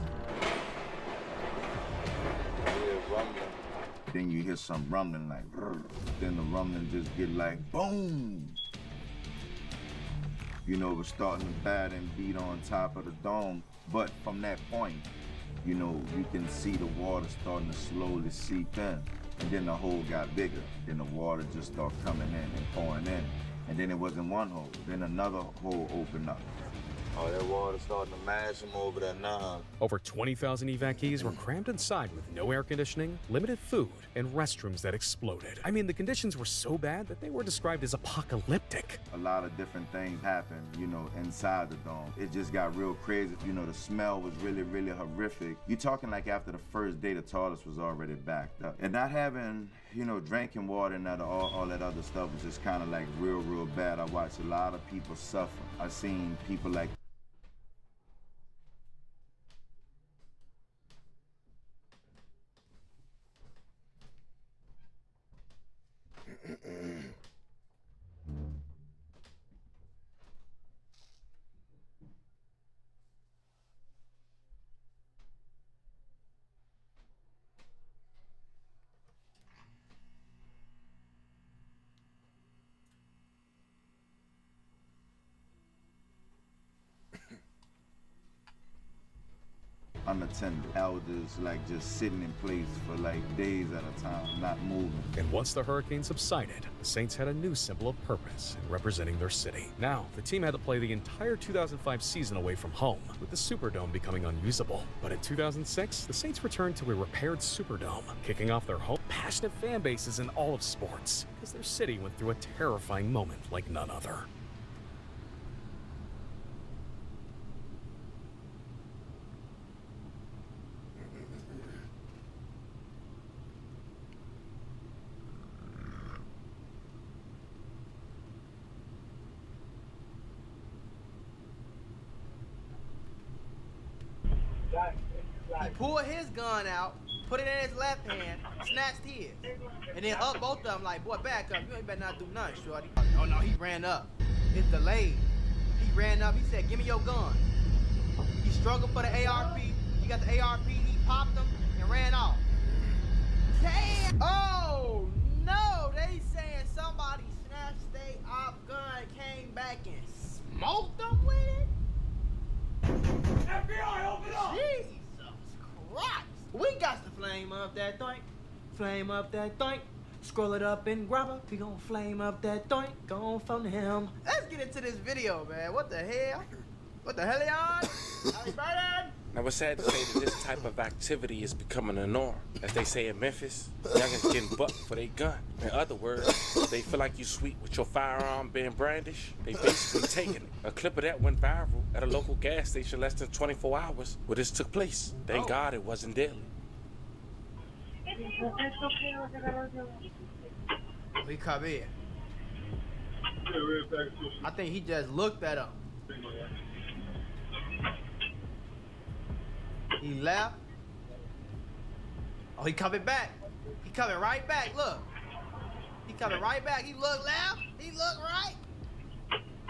Then you hear some rumbling like brr. Then the rumbling just get like boom. You know, it was starting to batter and beat on top of the dome. But from that point, you know, you can see the water starting to slowly seep in. And then the hole got bigger. Then the water just started coming in and pouring in. And then it wasn't one hole. Then another hole opened up. Oh, that water starting to mash them over there now. Over 20,000 evacuees were crammed inside with no air conditioning, limited food, and restrooms that exploded. I mean, the conditions were so bad that they were described as apocalyptic. A lot of different things happened, you know, inside the dome. It just got real crazy. You know, the smell was really, really horrific. You're talking like after the first day, the toilets was already backed up. And not having, you know, drinking water and all that other stuff was just kind of like real, real bad. I watched a lot of people suffer. I seen people like unattended elders, like just sitting in place for like days at a time, not moving. And once the hurricane subsided, the Saints had a new symbol of purpose in representing their city. Now, the team had to play the entire 2005 season away from home, with the Superdome becoming unusable. But in 2006, the Saints returned to a repaired Superdome, kicking off their home. Passionate fan bases in all of sports, because their city went through a terrifying moment like none other. He pulled his gun out, put it in his left hand, snatched his, and then up both of them like, boy, back up. You ain't better not do nothing, shorty. Oh no, he ran up. It's delayed. He ran up. He said, give me your gun. He struggled for the ARP. He got the ARP. He popped him and ran off. Damn! Oh no! They saying somebody snatched their op gun, came back and smoked them with it. FBI, open up! Jesus Christ! We got to flame up that thing. Flame up that thing. Scroll it up and grab it. We gon' flame up that thing. Gon' phone him. Let's get into this video, man. What the hell? What the hell, y'all? Happy birthday! Now, it's sad to say that this type of activity is becoming a norm. As they say in Memphis, youngins getting bucked for their gun. In other words, they feel like you sweet with your firearm being brandished. They basically taking it. A clip of that went viral at a local gas station less than 24 hours where this took place. Thank God it wasn't deadly. We come in. I think he just looked at him. He left. Oh, he coming back. He coming right back. Look. He coming right back. He looked left. He looked right.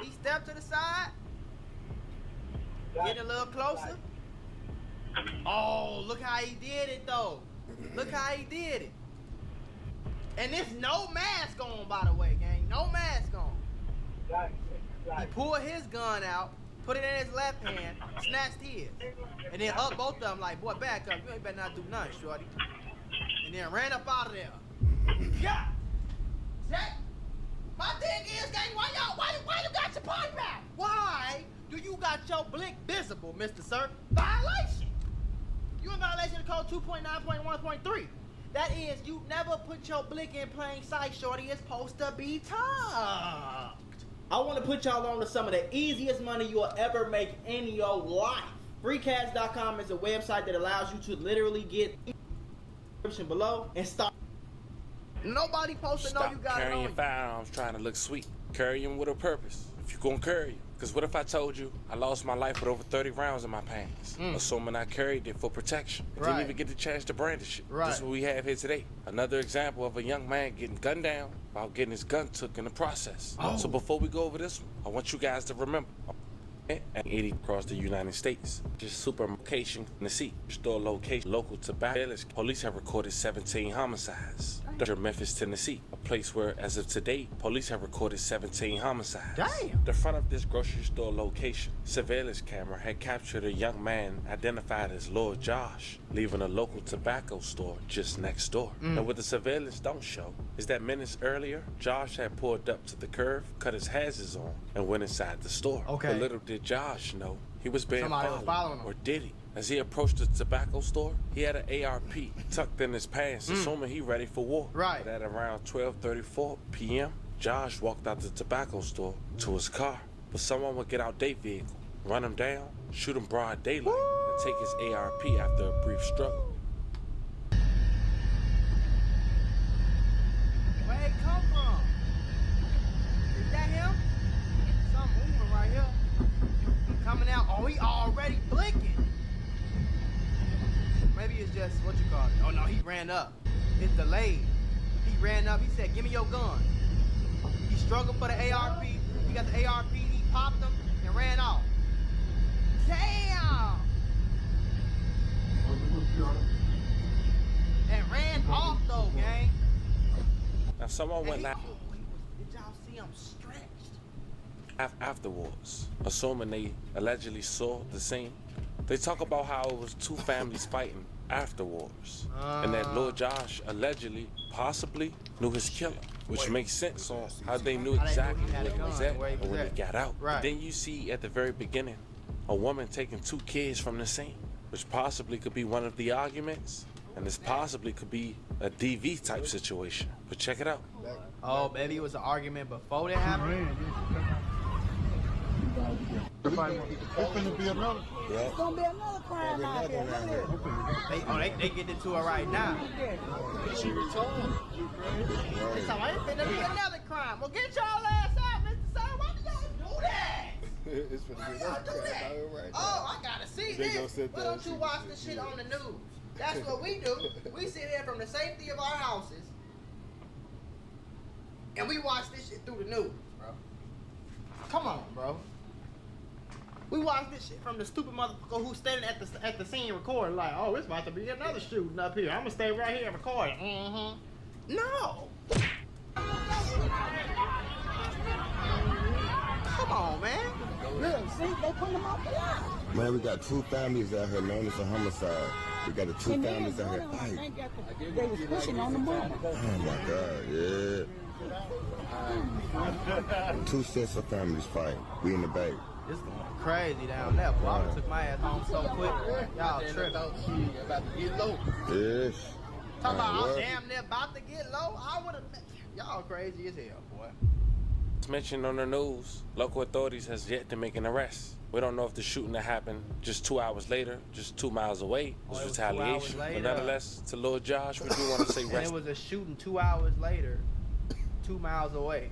He stepped to the side. Getting a little closer. Oh, look how he did it, though. Look how he did it. And there's no mask on, by the way, gang. No mask on. He pulled his gun out, put it in his left hand, snatched his, and then up both of them like, boy, back up. You ain't better not do nothing, shorty. And then ran up out of there. Yeah. Check. My thing is, gang, why you got your pipe out? Why do you got your blick visible, Mr. Sir? Violation. You in violation of code 2.9.1.3. That is, you never put your blick in plain sight, shorty. It's supposed to be tucked. I want to put y'all on to some of the easiest money you'll ever make in your life. Freecash.com is a website that allows you to literally get description below and start. Nobody supposed to know you got it on. Stop carrying firearms trying to look sweet. Carry them with a purpose. If you're gonna carry them. Because what if I told you I lost my life with over 30 rounds in my pants, assuming I carried it for protection. I didn't even get the chance to brandish it. This is what we have here today. Another example of a young man getting gunned down while getting his gun took in the process. So before we go over this one, I want you guys to remember, 80 across the United States. Just super location in the sea. Store location local to Dallas. Police have recorded 17 homicides. Memphis, Tennessee, a place where, as of today, police have recorded 17 homicides. Damn. The front of this grocery store location, surveillance camera had captured a young man identified as Lord Josh, leaving a local tobacco store just next door. Now, what the surveillance don't show is that minutes earlier, Josh had pulled up to the curve, cut his hazards on, and went inside the store. Okay. But little did Josh know he was being Somebody was following him. or did he? As he approached the tobacco store, he had an ARP tucked in his pants, assuming he ready for war. Right. But at around 12:34 p.m., Josh walked out the tobacco store to his car. But someone would get out their vehicle, run him down, shoot him broad daylight, and take his ARP after a brief struggle. Where it come from? Is that him? Something moving right here. He coming out. Oh, he already blinking. Maybe it's just, what you call it? Oh, no, he ran up. It's delayed. He ran up. He said, give me your gun. He struggled for the ARP. He got the ARP. He popped him and ran off. Damn! And ran off, though, gang. Now, someone went Did out y'all see him stretched? afterwards, assuming they allegedly saw the scene. They talk about how it was two families fighting afterwards, and that Lord Josh allegedly, possibly, knew his killer, which makes sense on how they knew exactly where he was at and when he got out. But then you see at the very beginning a woman taking two kids from the scene, which possibly could be one of the arguments, and this possibly could be a DV type situation. But check it out. Oh, maybe it was an argument before that happened. It's gonna be another. It's gonna be another crime out here. They get into it right now. She retired. It's finna be another crime. Well, get y'all ass out, Mr. Sir. Why do y'all do that? It's gonna be another crime right now. Oh, I gotta see this. Why don't you watch this shit on the news? That's what we do. We sit here from the safety of our houses and we watch this shit through the news, bro. Come on, bro. We watch this shit from the stupid motherfucker who's standing at the scene recording like, oh, it's about to be another shooting up here. I'm gonna stay right here and record it. No. Come on, man. Look, see, they put them out there. Man, we got two families out here known as a homicide. We got the two families out here fighting. They was pushing on the mother. Oh my God, yeah. Two sets of families fighting. We in the bay. It's going crazy down there. Boy, I took my ass home so quick. Y'all tripping. About to get low. Yes. Talking about I'm damn near about to get low. I would have. Y'all crazy as hell, boy. It's mentioned on the news. Local authorities has yet to make an arrest. We don't know if the shooting that happened just 2 hours later, just 2 miles away, was retaliation. But nonetheless, to Lord Josh, we do want to say rest. And it was a shooting 2 hours later, 2 miles away.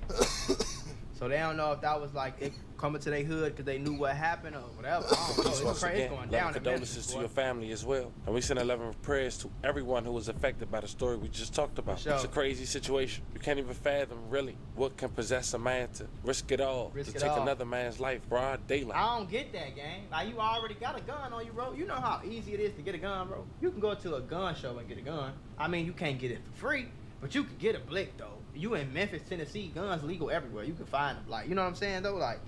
So they don't know if that was like it coming to their hood because they knew what happened or whatever. I don't know. It's crazy. It's going down. Condolences to your family as well. And we send a letter of prayers to everyone who was affected by the story we just talked about. It's a crazy situation. You can't even fathom, really, what can possess a man to risk it all, to take another man's life, broad daylight. I don't get that, gang. Like, you already got a gun on you, bro. You know how easy it is to get a gun, bro. You can go to a gun show and get a gun. I mean, you can't get it for free, but you can get a blick, though. You in Memphis, Tennessee, guns legal everywhere. You can find them. Like, you know what I'm saying, though? Like,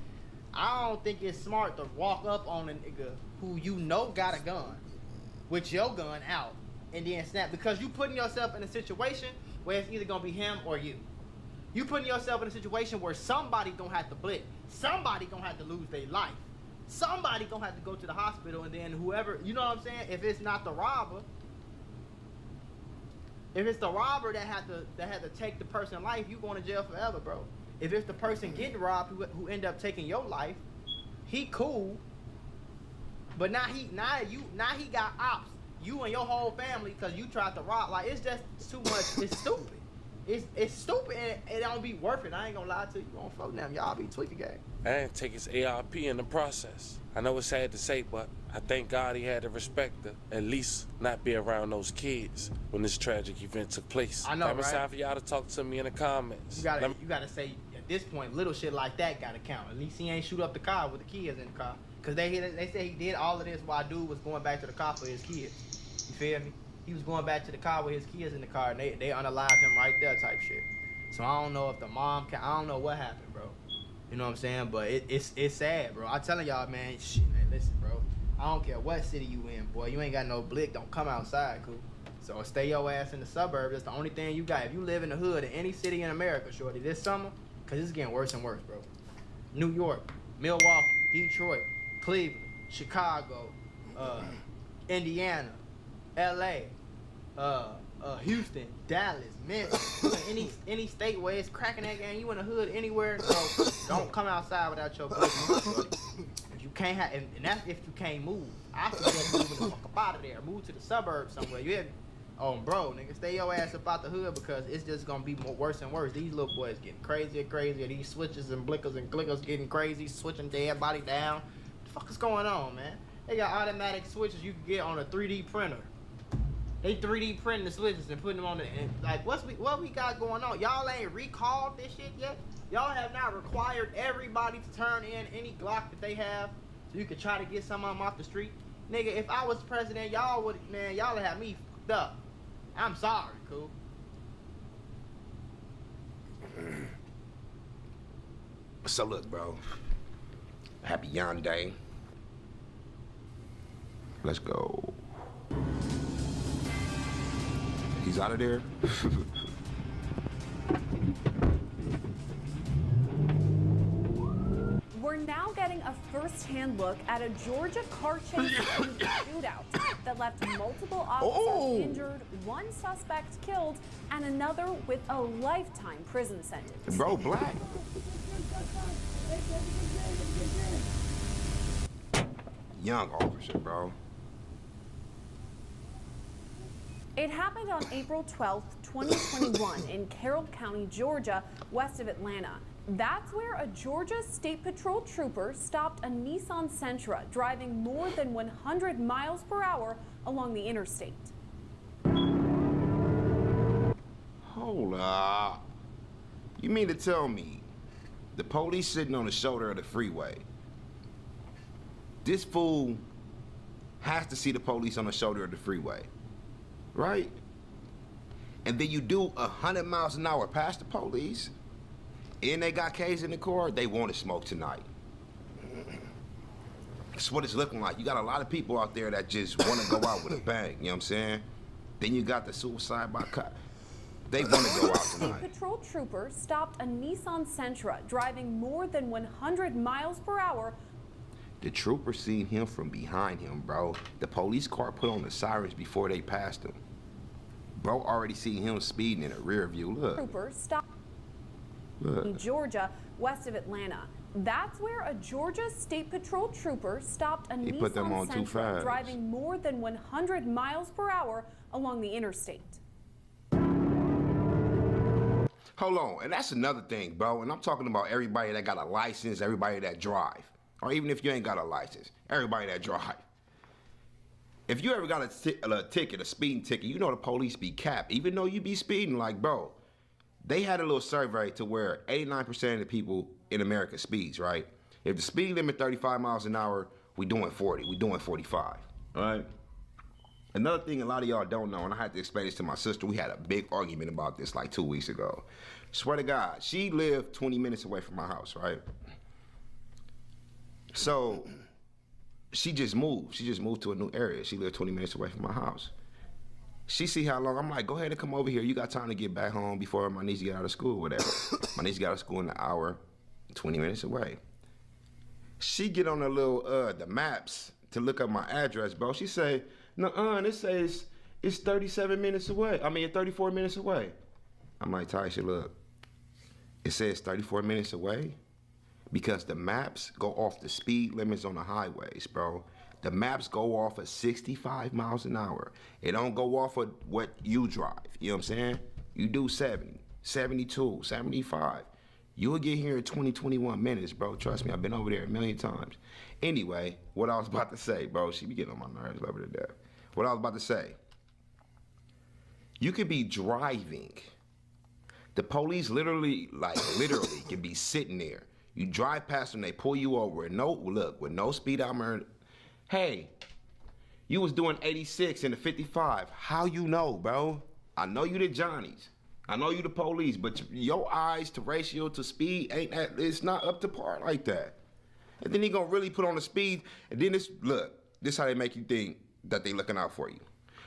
I don't think it's smart to walk up on a nigga who you know got a gun with your gun out and then snap, because you putting yourself in a situation where it's either gonna be him or you. You putting yourself in a situation where somebody gonna have to blick. Somebody gonna have to lose their life. Somebody gonna have to go to the hospital, and then whoever, you know what I'm saying? If it's not the robber, if it's the robber that had to take the person's life, you going to jail forever, bro. If it's the person getting robbed who end up taking your life, he cool. But now he got ops, you and your whole family, because you tried to rob. Like, it's just too much. It's stupid. It's stupid, and it don't be worth it. I ain't gonna lie to you. On fuck them, y'all be tweaking game. And take his ARP in the process. I know it's sad to say, but I thank God he had the respect to at least not be around those kids when this tragic event took place. I know, right? It's time for y'all to talk to me in the comments. You gotta say, at this point, little shit like that gotta count. At least he ain't shoot up the car with the kids in the car. Because they say he did all of this while dude was going back to the car for his kids. You feel me? he was going back to the car with his kids in the car, and they unalived him right there type shit. So I don't know if the mom can, I don't know what happened, bro. You know what I'm saying? But it's sad, bro. I'm telling y'all, man, shit, man, listen, bro. I don't care what city you in, boy. You ain't got no blick, don't come outside, cool? So stay your ass in the suburbs. That's the only thing you got. If you live in the hood in any city in America, shorty, this summer, because it's getting worse and worse, bro. New York, Milwaukee, Detroit, Cleveland, Chicago, Indiana, LA, Houston, Dallas, Memphis, any state where it's cracking that game, you in the hood anywhere, so don't come outside without your blick. If you can't have, and that's if you can't move. I suggest moving the fuck up out of there. Move to the suburbs somewhere. You hear me? Oh, bro, nigga, stay your ass up out the hood because it's just gonna be worse and worse. These little boys getting crazier and crazier. These switches and blickers and clickers getting crazy, switching everybody down. What the fuck is going on, man? They got automatic switches you can get on a 3D printer. They 3D printing the switches and putting them on the, and like, what we got going on? Y'all ain't recalled this shit yet? Y'all have not required everybody to turn in any Glock that they have so you could try to get some of them off the street? Nigga, if I was president, y'all would have me fucked up. I'm sorry, cool. So look, bro. Happy Young Day. Let's go. He's out of there. We're now getting a first-hand look at a Georgia car chase shootout that left multiple officers injured, one suspect killed, and another with a lifetime prison sentence. Bro, black. Young officer, bro. It happened on April 12th, 2021 in Carroll County, Georgia, west of Atlanta. That's where a Georgia State Patrol trooper stopped a Nissan Sentra driving more than 100 miles per hour along the interstate. Hold up. You mean to tell me the police sitting on the shoulder of the freeway, this fool has to see the police on the shoulder of the freeway, right? And then you do 100 miles an hour past the police, and they got K's in the car, they want to smoke tonight. That's what it's looking like. You got a lot of people out there that just want to go out with a bang, you know what I'm saying? Then you got the suicide by cop. They want to go out tonight. State Patrol trooper stopped a Nissan Sentra driving more than 100 miles per hour. The trooper seen him from behind him, bro. The police car put on the sirens before they passed him. Bro already seen him speeding in the rear view. Look. Trooper stopped in Georgia, west of Atlanta. That's where a Georgia State Patrol trooper stopped a Nissan Sentra driving more than 100 miles per hour along the interstate. Hold on, and that's another thing, bro. And I'm talking about everybody that got a license, everybody that drive. Or even if you ain't got a license, everybody that drive. If you ever got a ticket, a speeding ticket, you know the police be capped. Even though you be speeding, like, bro, they had a little survey to where 89% of the people in America speeds, right? If the speed limit 35 miles an hour, we doing 40, we doing 45, all right? Another thing a lot of y'all don't know, and I had to explain this to my sister, we had a big argument about this like 2 weeks ago. Swear to God, she lived 20 minutes away from my house, right? So she just moved. She just moved to a new area. She lived 20 minutes away from my house. She see how long, I'm like, go ahead and come over here. You got time to get back home before my niece get out of school or whatever. My niece got out of school in an hour, 20 minutes away. She get on the little, the maps to look up my address, bro. She say, nuh-uh, it says it's 37 minutes away. I mean, 34 minutes away. I'm like, Taisha, look, it says 34 minutes away because the maps go off the speed limits on the highways, bro. The maps go off of 65 miles an hour. It don't go off of what you drive, you know what I'm saying? You do 70, 72, 75. You'll get here in 20, 21 minutes, bro. Trust me, I've been over there a million times. Anyway, what I was about to say, bro, she be getting on my nerves, love her to death. What I was about to say, you could be driving. The police literally can be sitting there. You drive past them, they pull you over with no speedometer. Hey, You was doing 86 in the 55. How you know, bro? I know you the Johnnies. I know you the police, but your eyes to ratio to speed ain't that, it's not up to par like that. And then he gonna really put on the speed, and then this how they make you think that they looking out for you.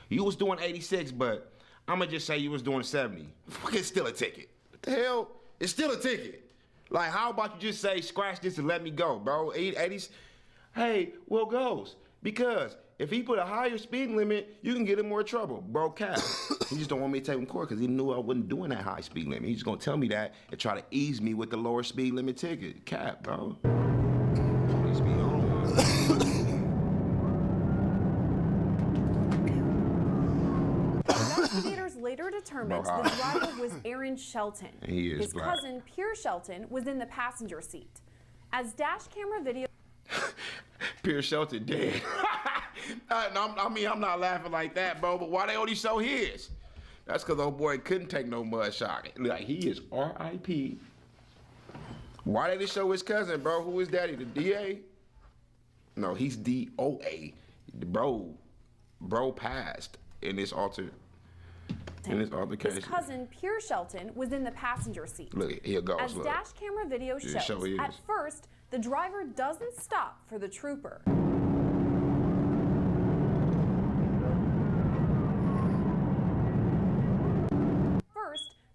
You was doing 86, but I'ma just say you was doing 70. Fuck, it's still a ticket. What the hell? It's still a ticket. Like, how about you just say, scratch this and let me go, bro? 80s, hey, well, goes. Because if he put a higher speed limit, you can get in more trouble. Bro, cap. He just don't want me to take him to court because he knew I wasn't doing that high speed limit. He's just gonna tell me that and try to ease me with the lower speed limit ticket. Cap, bro. Police be on. Investigators later determined the driver was Aaron Shelton. He is His black. cousin, Pierre Shelton, was in the passenger seat. As dash camera video... Pierre Shelton dead. I mean, I'm not laughing like that, bro, but why they only show his? That's because old boy couldn't take no mud shot. Like, he is R.I.P. Why did they show his cousin, bro? Who is daddy, the DA? No, he's DOA. Bro passed in this altercation. His cousin, Pierre Shelton, was in the passenger seat. Look, here goes, As look. dash camera video shows, at first, the driver doesn't stop for the trooper.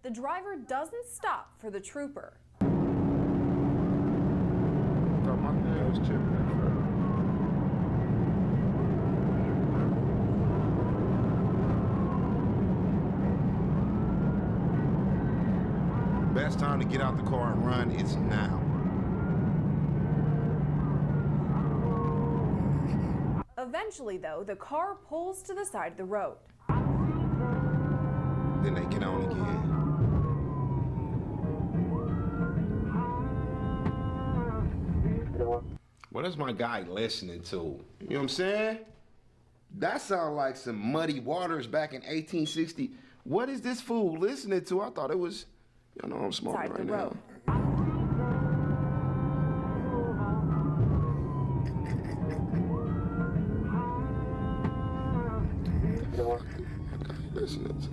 The driver doesn't stop for the trooper. Best time to get out the car and run is now. Eventually, though, the car pulls to the side of the road. Then they get on again. What is my guy listening to? You know what I'm saying? That sounds like some Muddy Waters back in 1860. What is this fool listening to? I thought it was, you know, I'm smoking right now. Listening to.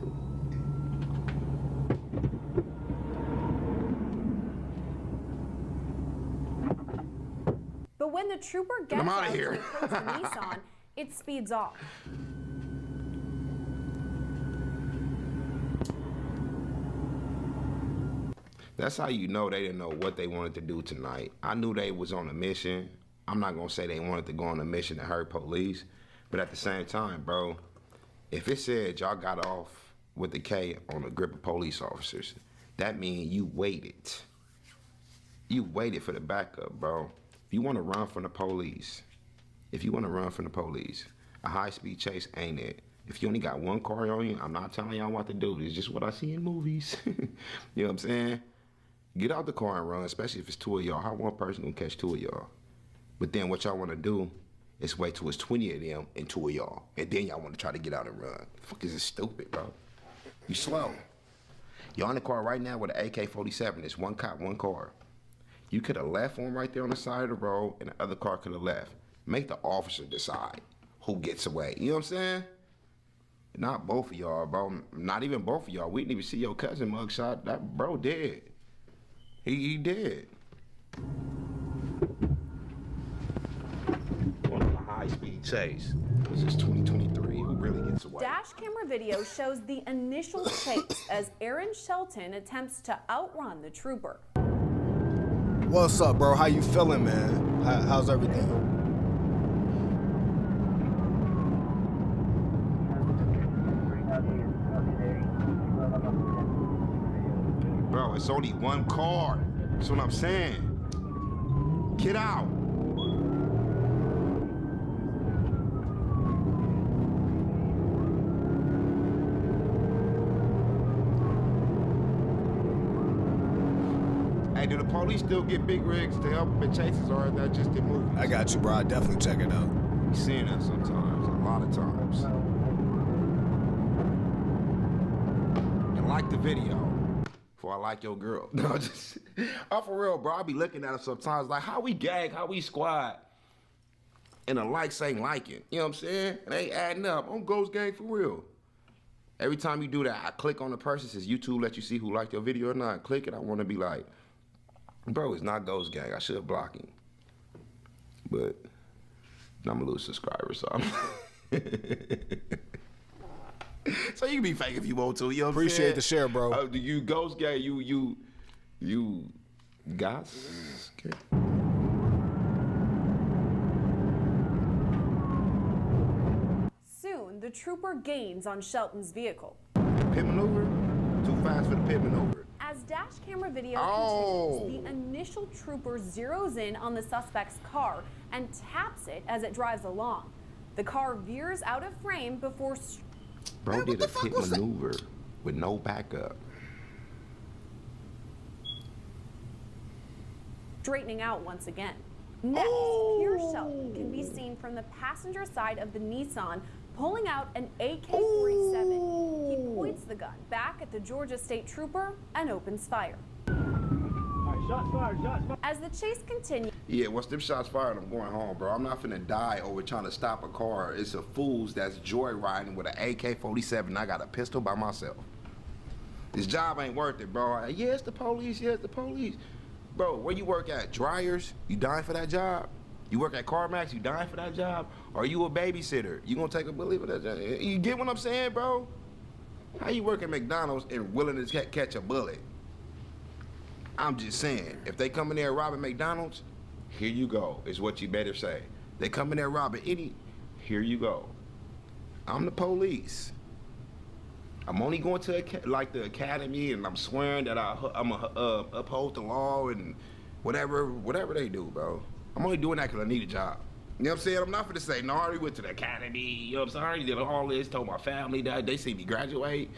But when the trooper gets I'm out outta here. to approach the Nissan, it speeds off. That's how you know they didn't know what they wanted to do tonight. I knew they was on a mission. I'm not gonna say they wanted to go on a mission to hurt police, but at the same time, bro, if it said y'all got off with the K on a grip of police officers, that means you waited. You waited for the backup, bro. If you wanna run from the police, a high-speed chase ain't it. If you only got one car on you, I'm not telling y'all what to do. It's just what I see in movies. You know what I'm saying? Get out the car and run, especially if it's two of y'all. How one person gonna catch two of y'all? But then what y'all wanna do is wait till it's 20 of them and two of y'all. And then y'all wanna try to get out and run. The fuck is this stupid, bro? You slow. You're in the car right now with an AK-47. It's one cop, one car. You could have left one right there on the side of the road and the other car could have left. Make the officer decide who gets away. You know what I'm saying? Not both of y'all, bro. Not even both of y'all. We didn't even see your cousin mugshot. That bro dead. He dead. On a high-speed chase. This is 2023. Who really gets away? Dash camera video shows the initial chase as Aaron Shelton attempts to outrun the trooper. What's up, bro? How you feeling, man? How's everything? Bro, it's only one car. That's what I'm saying. Get out. Hey, do the police still get big rigs to help in chases, or is that just in movies? I got you, bro. I definitely check it out. You seen that sometimes, a lot of times. And like the video. I like your girl. No, just, I'm for real, bro. I be looking at her sometimes like, how we gang, how we squad. And the likes ain't liking. You know what I'm saying? It ain't adding up. I'm Ghost Gang for real. Every time you do that, I click on the person, says YouTube let you see who liked your video or not. Click it, I want to be like, bro, it's not Ghost Gang. I should block him. But I'm a little subscriber, so I'm... So you can be fake if you want to. You know what I'm saying? Appreciate the share, bro. You Ghost Gang, you got. Okay. Soon, the trooper gains on Shelton's vehicle. Pit maneuver? Too fast for the pit maneuver. As dash camera video continues, the initial trooper zeroes in on the suspect's car and taps it as it drives along. The car veers out of frame before... Bro did a pit maneuver with no backup. Straightening out once again. Next, Pierce Shelton can be seen from the passenger side of the Nissan pulling out an AK-47. He points the gun back at the Georgia State Trooper and opens fire. Shots fired, shots fired. As the chase continues... Yeah, once them shots fired, I'm going home, bro. I'm not finna die over trying to stop a car. It's a fools that's joyriding with an AK-47. I got a pistol by myself. This job ain't worth it, bro. Yeah, it's the police. Yeah, it's the police. Bro, where you work at? Dryers? You dying for that job? You work at CarMax? You dying for that job? Or are you a babysitter? You gonna take a bullet for that job? You get what I'm saying, bro? How you work at McDonald's and willing to catch a bullet? I'm just saying, if they come in there robbing McDonald's, here you go, is what you better say. They come in there robbing any, here you go. I'm the police. I'm only going to like the academy, and I'm swearing that I'm gonna uphold the law and whatever they do, bro. I'm only doing that because I need a job. You know what I'm saying? I'm not gonna say, no, I already went to the academy, you know what I'm saying? I already did all this, told my family that, they see me graduate.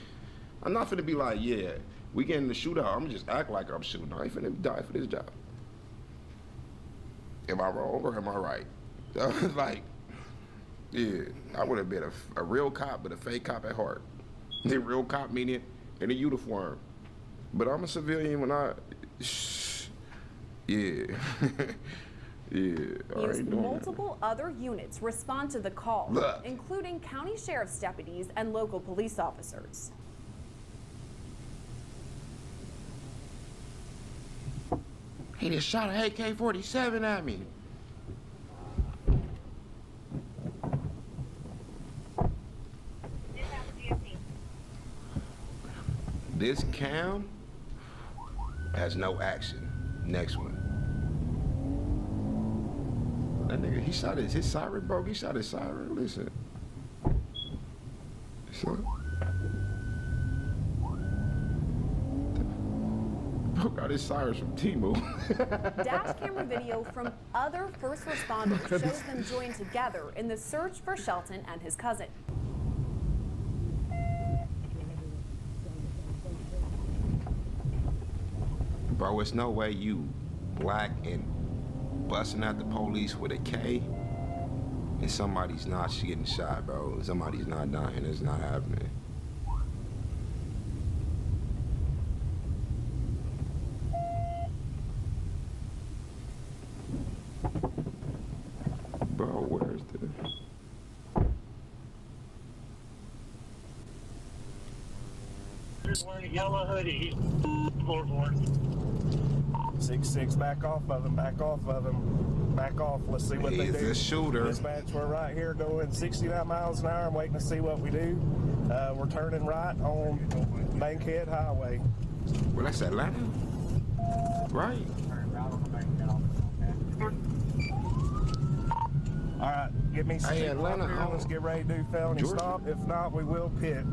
I'm not gonna be like, yeah, we get in the shootout, I'm gonna just act like I'm shooting. I ain't finna die for this job. Am I wrong or am I right? Like, yeah, I would have been a real cop, but a fake cop at heart. The real cop meaning in a uniform. But I'm a civilian when I, yeah. Yeah, multiple other units respond to the call, including county sheriff's deputies and local police officers. He just shot an AK-47 at me. This cam has no action. Next one. That nigga, he shot his siren, bro. He shot his siren. Listen. So, bro got his sirens from Temu. Dash camera video from other first responders shows them joined together in the search for Shelton and his cousin. Bro, it's no way you black and busting at the police with a K and somebody's not getting shot, bro. Somebody's not dying. It's not happening. Bro, where's the... He's wearing a yellow hoodie. He's floorboard. 6-6, back off of him, back off of him, back off. Let's see what they do. He's a shooter. Dispatch, we're right here going 69 miles an hour. I'm waiting to see what we do. We're turning right on Bankhead Highway. Well, that's Atlanta, right? All right, get me some people up here. Let's get ready to do felony stop. If not, we will pit.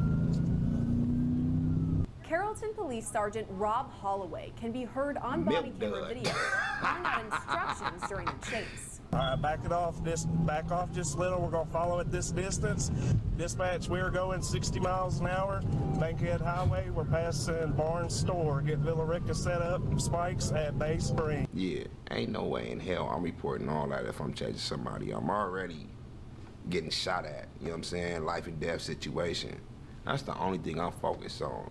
Carrollton Police Sergeant Rob Holloway can be heard on body camera video, giving out instructions during the chase. All right, back off just a little. We're gonna follow at this distance. Dispatch, we're going 60 miles an hour. Bankhead Highway, we're passing Barnes Store. Get Villa Rica set up, spikes at Bay Spring. Yeah, ain't no way in hell I'm reporting all that if I'm chasing somebody. I'm already getting shot at, you know what I'm saying? Life and death situation. That's the only thing I'm focused on.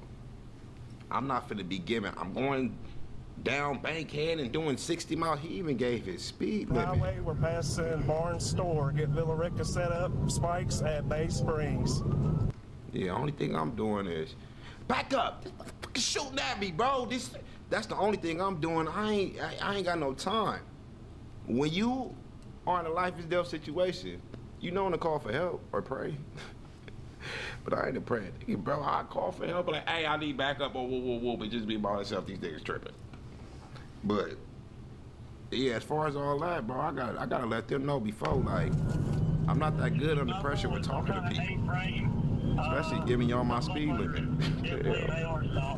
I'm not finna be giving, I'm going down Bankhead and doing 60 miles. He even gave his speed limit. Highway, we're passing Barnes Store. Get Villa Rica set up, spikes at Bay Springs. Yeah, only thing I'm doing is back up. Fucking shooting at me, bro. That's the only thing I'm doing. I ain't got no time. When you are in a life or death situation, you know when to call for help or pray. But I ain't a praying nigga, bro. I call for help, like, hey, I need backup, or whoa, but just be by myself. These niggas tripping. But yeah, as far as all that, bro, I gotta let them know before, like, I'm not that good under pressure with talking to people, especially giving y'all my speed limit. Yeah.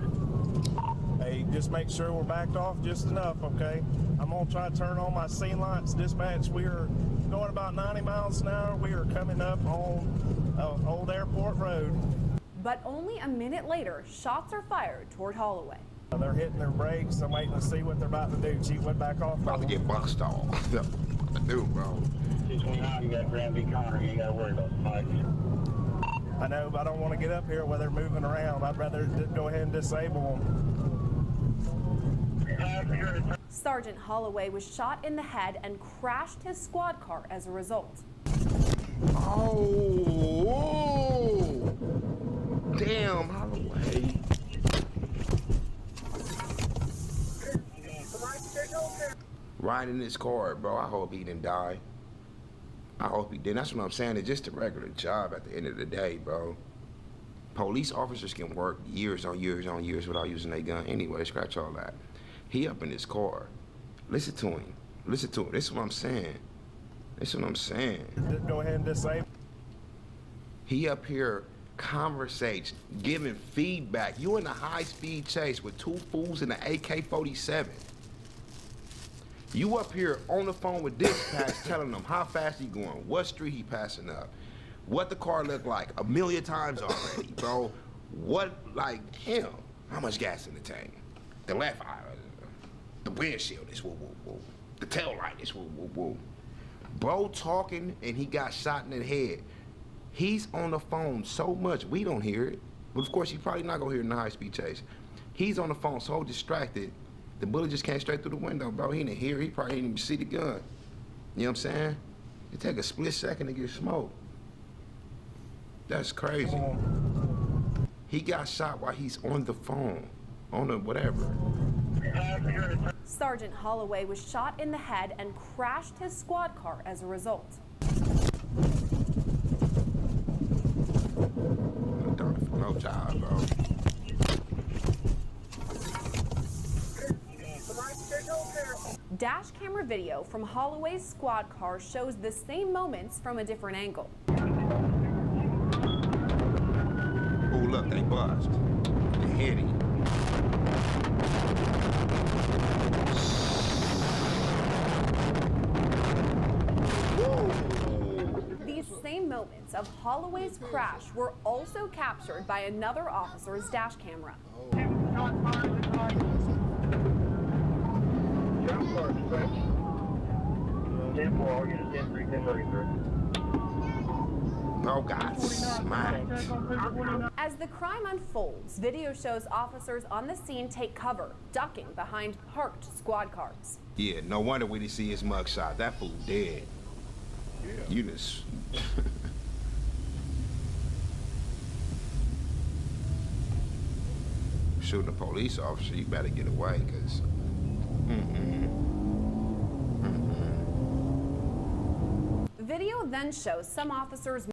Hey, just make sure we're backed off just enough, okay? I'm gonna try to turn on my scene lights. Dispatch, we are going about 90 miles an hour. We are coming up on Old Airport Road. But only a minute later, shots are fired toward Holloway. They're hitting their brakes. I'm waiting to see what they're about to do. Chief went back off. About to get boxed off. Dude, bro. You got Granby Connor. You ain't got to worry about spikes. I know, but I don't want to get up here where they're moving around. I'd rather go ahead and disable them. Sergeant Holloway was shot in the head and crashed his squad car as a result. Oh, damn, Holloway. Riding this car, bro. I hope he didn't die. I hope he didn't. That's what I'm saying. It's just a regular job at the end of the day, bro. Police officers can work years on years on years without using their gun anyway. Scratch all that. He up in his car. Listen to him. Listen to him. This is what I'm saying. This is what I'm saying. Go ahead and disable. He up here conversating, giving feedback. You in a high-speed chase with two fools in an AK-47. You up here on the phone with dispatch telling them how fast he going, what street he passing up, what the car looked like a million times already, bro. What, like, him, how much gas in the tank? The left eye, the windshield is woo, woo, woo. The tail light is woo, woo, woo. Bro talking and he got shot in the head. He's on the phone so much, we don't hear it. But of course, he's probably not gonna hear it in the high-speed chase. He's on the phone so distracted, the bullet just came straight through the window, bro. He didn't hear, he probably didn't even see the gun. You know what I'm saying? It take a split second to get smoked. That's crazy. He got shot while he's on the phone, on the whatever. Sergeant Holloway was shot in the head and crashed his squad car as a result. No job, bro. Dash camera video from Holloway's squad car shows the same moments from a different angle. Oh, look, they buzzed. They hit him. These same moments of Holloway's crash were also captured by another officer's dash camera. Bro got smacked. As the crime unfolds, video shows officers on the scene take cover, ducking behind parked squad cars. Yeah, no wonder we didn't see his mugshot. That fool dead. Yeah. You just... Shooting a police officer, you better get away, because... Video then shows some officers